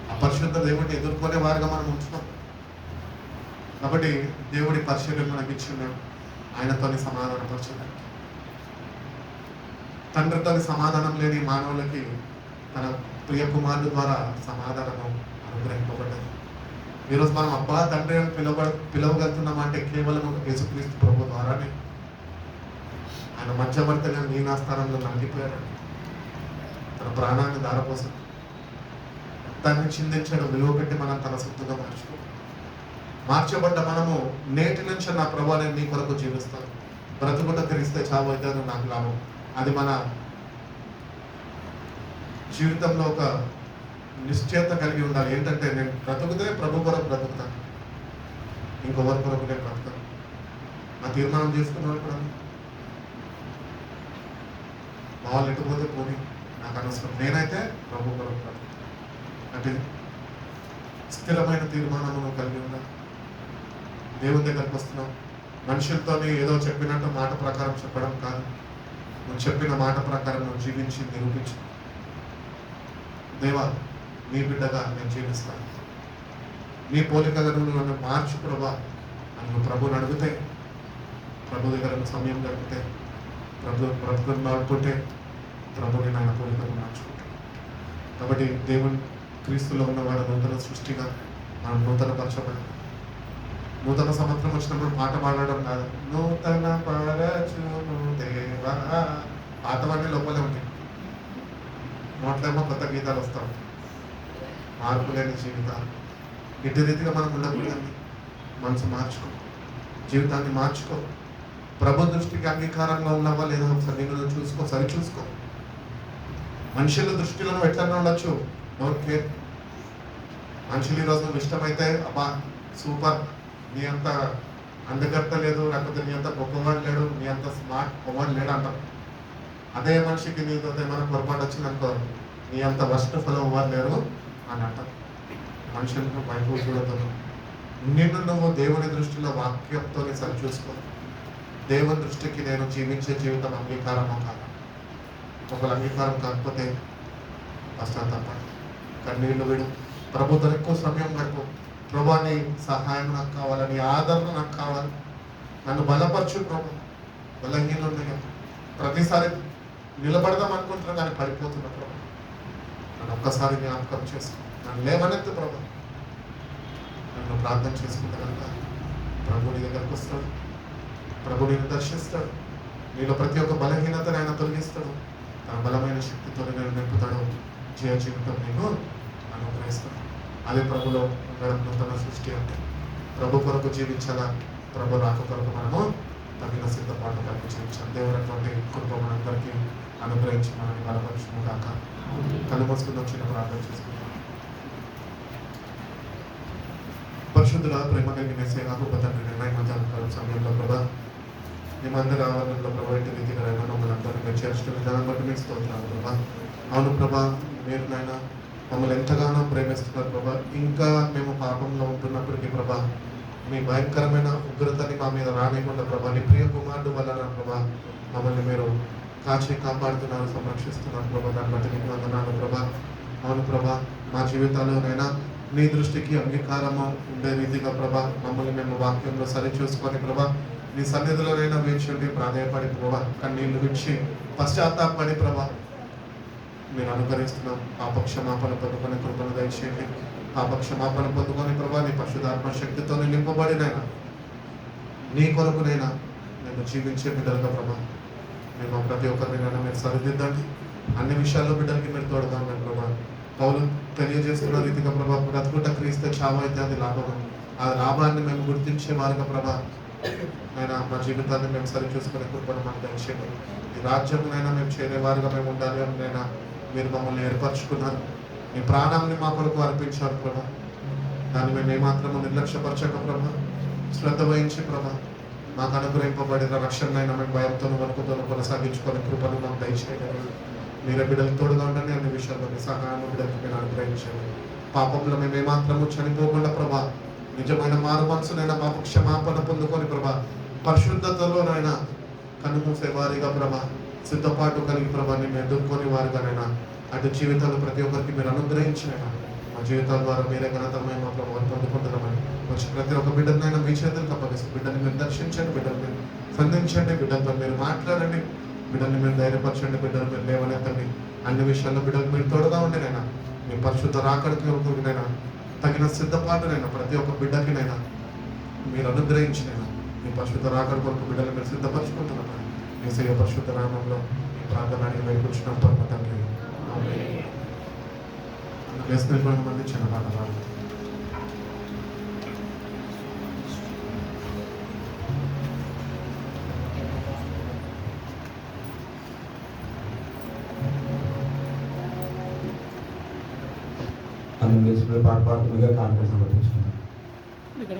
ఆ పరిశుద్ధ దేవుడిని ఎదుర్కొనే వారిగా మనం ఉంచుతాం. కాబట్టి దేవుడి పరిశీలన మనకి ఇచ్చిన్నాడు, ఆయనతోని సమాధానపరచడానికి. తండ్రితోని సమాధానం లేని మానవులకి తన ప్రియ కుమారుడు ద్వారా సమాధానం అనుగ్రహింపబడ్డది. ఈరోజు మనం అబ్బా తండ్రి అని పిలవగలుగుతున్నామంటే కేవలం యేసుక్రీస్తు ప్రభు ద్వారానే. ఆయన మధ్యవర్తిగా నీ నా స్థానంలో నలిగిపోయాడు. తన ప్రాణాన్ని దారపోసాడు, తనని చిందించాడు, విలువ పెట్టి మనం తన సొత్తుగా మార్చుకో. మార్చబడ్డ మనము నేటి నుంచి నా ప్రభా నేను నీ కొరకు జీవిస్తాను, బ్రతుకుట క్రీస్తే చావు అయితే అది నాకు లాభం. అది మన జీవితంలో ఒక నిశ్చయత కలిగి ఉండాలి. ఏంటంటే నేను బ్రతుకుతే ప్రభు కొరకు బ్రతుకుతాను, ఇంకొకరి కొరకు నేను బ్రతుకుతాను. ఆ తీర్మానం చేసుకున్నాను. ఇప్పుడు మా వాళ్ళు ఎటుపోతే పోనీ, నాకు అనవసరం, నేనైతే ప్రభు కొరకు బ్రతుకుతాను. అంటే స్థిరమైన తీర్మానము కలిగి ఉండాలి. దేవుని దగ్గరకు వస్తున్నాం, మనుషులతో ఏదో చెప్పినట్టు మాట ప్రకారం చెప్పడం కాదు, నువ్వు చెప్పిన మాట ప్రకారం నువ్వు జీవించి నిరూపించు. దేవా, నీ బిడ్డగా నేను జీవిస్తాను, నీ పోలికగా నువ్వు నన్ను మార్చు ప్రభా అని నువ్వు ప్రభుని అడిగితే, ప్రభు దగ్గర సమయం గడిపితే, ప్రభు బ్రతుకుని నడుపుకుంటే ప్రభుని నాయన పోలికను మార్చుకుంటాను. కాబట్టి దేవుని క్రీస్తులో ఉన్నవాడు నూతన సృష్టిగా మనం నూతన పరచబడి, నూతన సంవత్సరం వచ్చినప్పుడు పాట పాడడం కాదు, నూతన పరచును దేవా. పాతవన్నీ లోపలే ఉంటాయి, నోట్లేమో కొత్త గీతాలు వస్తూ ఉంటాయి. మార్పు లేని జీవితాలు ఇటు రీతిగా మనం ఉండకూడదండి. మనసు మార్చుకో, జీవితాన్ని మార్చుకో. ప్రభు దృష్టికి అంగీకారంగా ఉన్నావా లేదా ఒకసారి నేను చూసుకో, సరి చూసుకో. మనుషుల దృష్టిలో నువ్వు ఎట్లన్నా ఉండొచ్చు, డోంట్ కేర్. మనుషులు ఈరోజు నువ్వు ఇష్టమైతే అబ్బా సూపర్, నీ అంత అందగత్త లేదు, లేకపోతే నీ అంత గొప్పవాడు లేడు, నీ అంత స్మార్ట్ గొప్పవాడు లేడు అంటారు. అదే మనిషికి నీతో ఏమైనా పొరపాటు వచ్చిందనుకో, నీ అంత వర్స్ట్ ఫలం అవ్వాలి లేరు అని అంటారు. మనుషులకు బయట చూడతాను. నిన్ను నువ్వు దేవుని దృష్టిలో వాక్యంతో సరి చూసుకో. దేవుని దృష్టికి నేను జీవించే జీవితం అంగీకారమో కాదు. ఒకవేళ అంగీకారం కాకపోతే పశ్చాత్తాపడు, కన్నీళ్ళు విడు, ప్రభుత్వం ఎక్కువ సమయం గడుపు. ప్రభు నీ సహాయం నాకు కావాలి, నీ ఆదరణ నాకు కావాలి, నన్ను బలపరచు ప్రభు. బలహీనున్నాయి, ప్రతిసారి నిలబడదాం అనుకుంటున్నాను కానీ పడిపోతున్నా ప్రభు. నన్ను ఒక్కసారి జ్ఞాపకం చేసుకో, నన్ను లేవనెత్తు ప్రభు. నన్ను ప్రార్థన చేసుకుంటే కనుక ప్రభు నీ దగ్గరకు వస్తాడు, ప్రభు నేను దర్శిస్తాడు. నీలో ప్రతి ఒక్క బలహీనతను ఆయన తొలగిస్తాడు, తన బలమైన శక్తితో నేను నింపుతాడు, జయ జీవితం నేను అనుగ్రహిస్తాడు. అదే ప్రభులో ఉండడం నూతన సృష్టి అంటే. ప్రభు కొరకు జీవించాలా, ప్రభు రాక కొరకు మనము తగిన సిద్ధపాటు కలిపి జీవించాలి. దేవుడు అటువంటి కృప మనందరికీ అనుగ్రహించి మనల్ని బలపరచును కాక. కళ్ళు మూసుకుని వచ్చిన ప్రార్థన చేసుకుంటాం. పరిశుద్ధుల ప్రేమ కలిగిన సేవకు తండ్రి నిర్ణయం మధ్యాహ్నం సమయంలో ప్రభా మీ మందిర ఆవరణలో ప్రభా ఇంటి రీతిగా మమ్మల్ని అందరినీ మీరు చేర్చిన విధానం బట్టి మీకు స్తోత్రాలు ప్రభా. అవును ప్రభా, మీరు నాయన మమ్మల్ని ఎంతగానో ప్రేమిస్తున్నారు ప్రభా. ఇంకా మేము పాపంలో ఉంటున్నప్పటికీ ప్రభా మీ భయంకరమైన ఉగ్రతని మా మీద రానివ్వకుండా ప్రభా, నీ ప్రియ కుమారుడు వలన ప్రభా మమ్మల్ని మీరు కాచి కాపాడుతున్నారు, సంరక్షిస్తున్నారు ప్రభా. దాన్ని బట్టి మీకు వందనాలు ప్రభా. అవును ప్రభా, మా జీవితాల్లోనైనా నీ దృష్టికి అంగీకారము ఉండే రీతిగా ప్రభా మమ్మల్ని మేము వాక్యంలో సరి చూసుకొని ప్రభా నీ సన్నిధిలోనైనా వేచి ఉండి ప్రాధాయపడి ప్రభా కన్నీళ్లు విడిచి పశ్చాత్తాపడి ప్రభా మీరు అనుగ్రహిస్తున్నాం. పాపక్షమాపణ పొందుకొని కృపను దయచేయండి. పాపక్షమాపణ పొందుకొని ప్రభా నీ పరిశుద్ధాత్మ శక్తితో నింపబడినైనా నీ కొరకునైనా నేను జీవించే బిడ్డలుగా ప్రభా మేము ప్రతి ఒక్కరినైనా మీరు సరిదిద్దండి. అన్ని విషయాల్లో బిడ్డలకి మీరు తోడుగా ఉన్నాను ప్రభా. పౌలు తెలియజేస్తున్న రీతిగా ప్రభా బ్రతుకుట క్రీస్తే చావు అయితే అది లాభం. ఆ లాభాన్ని మేము గుర్తించే వారిగా ప్రభా అయినా మా జీవితాన్ని మేము సరి చూసుకునే కృపను మాకు దయచేయండి. ఈ రాజ్యమునైనా మేము చేరేవారుగా మేము ఉండాలి అని నైనా మీరు మమ్మల్ని ఏర్పరచుకున్నారు. మీ ప్రాణాన్ని మా కొరకు అర్పించారు ప్రభా. దాన్ని మేము ఏమాత్రము నిర్లక్ష్యపరచక ప్రభా శ్రద్ధ వహించి ప్రభా మాకు అనుగ్రహింపబడిన రక్షణైనా మేము భయంతో వణుకుతో కొనసాగించుకొని కృపను మాకు దయచేయగలరు. మీరే బిడ్డలు తోడుగా ఉండండి. అన్ని విషయాల్లో మీ సహాయం బిడ్డలకు మీరు అనుగ్రహించండి. పాపంలో మేము ఏమాత్రము చనిపోకుండా ప్రభా నిజమైన మారు మనసునైనా పాప క్షమాపణ పొందుకొని ప్రభా పరిశుద్ధతలోనైనా కన్నుమూసే వారిగా ప్రభా సిద్ధపాటు కలిగి ప్రభా మేము ఎదుర్కొని వారిగానైనా అటు జీవితాలు ప్రతి ఒక్కరికి మీరు అనుగ్రహించినైనా మా జీవితాల ద్వారా మీరే ఘనతమైన మా ప్రభావం పొందుకుంటున్నామని వచ్చి ప్రతి ఒక్క బిడ్డనైనా మీ చేతులకు అప్పగిస్తూ బిడ్డని మీరు దర్శించండి, బిడ్డను మీరు సంధించండి, బిడ్డలతో మీరు మాట్లాడండి, బిడ్డల్ని మీరు ధైర్యపరచండి, బిడ్డలు మీరు లేవనెత్తండి. అన్ని విషయాల్లో బిడ్డలు మీరు తోడుగా ఉండినైనా మీ పరిశుద్ధ రాకడికినైనా తగిన సిద్ధపాటునైనా ప్రతి ఒక్క బిడ్డకినైనా మీరు అనుగ్రహించినైనా మీ పరిశుద్ధ రాకడి కొరకు బిడ్డలు మీరు సిద్ధపరచుకుంటున్నాను. మీ సేవ పరిశుద్ధ నామంలో మీ ప్రార్థన అడిగి వైపుచ్చినాం పరమ తండ్రి. మంది చిన్న పాట కన్ను పాట పాడుతుండగా కాన్ఫరెన్స్ సమర్పించుకున్నాం. ఇక్కడ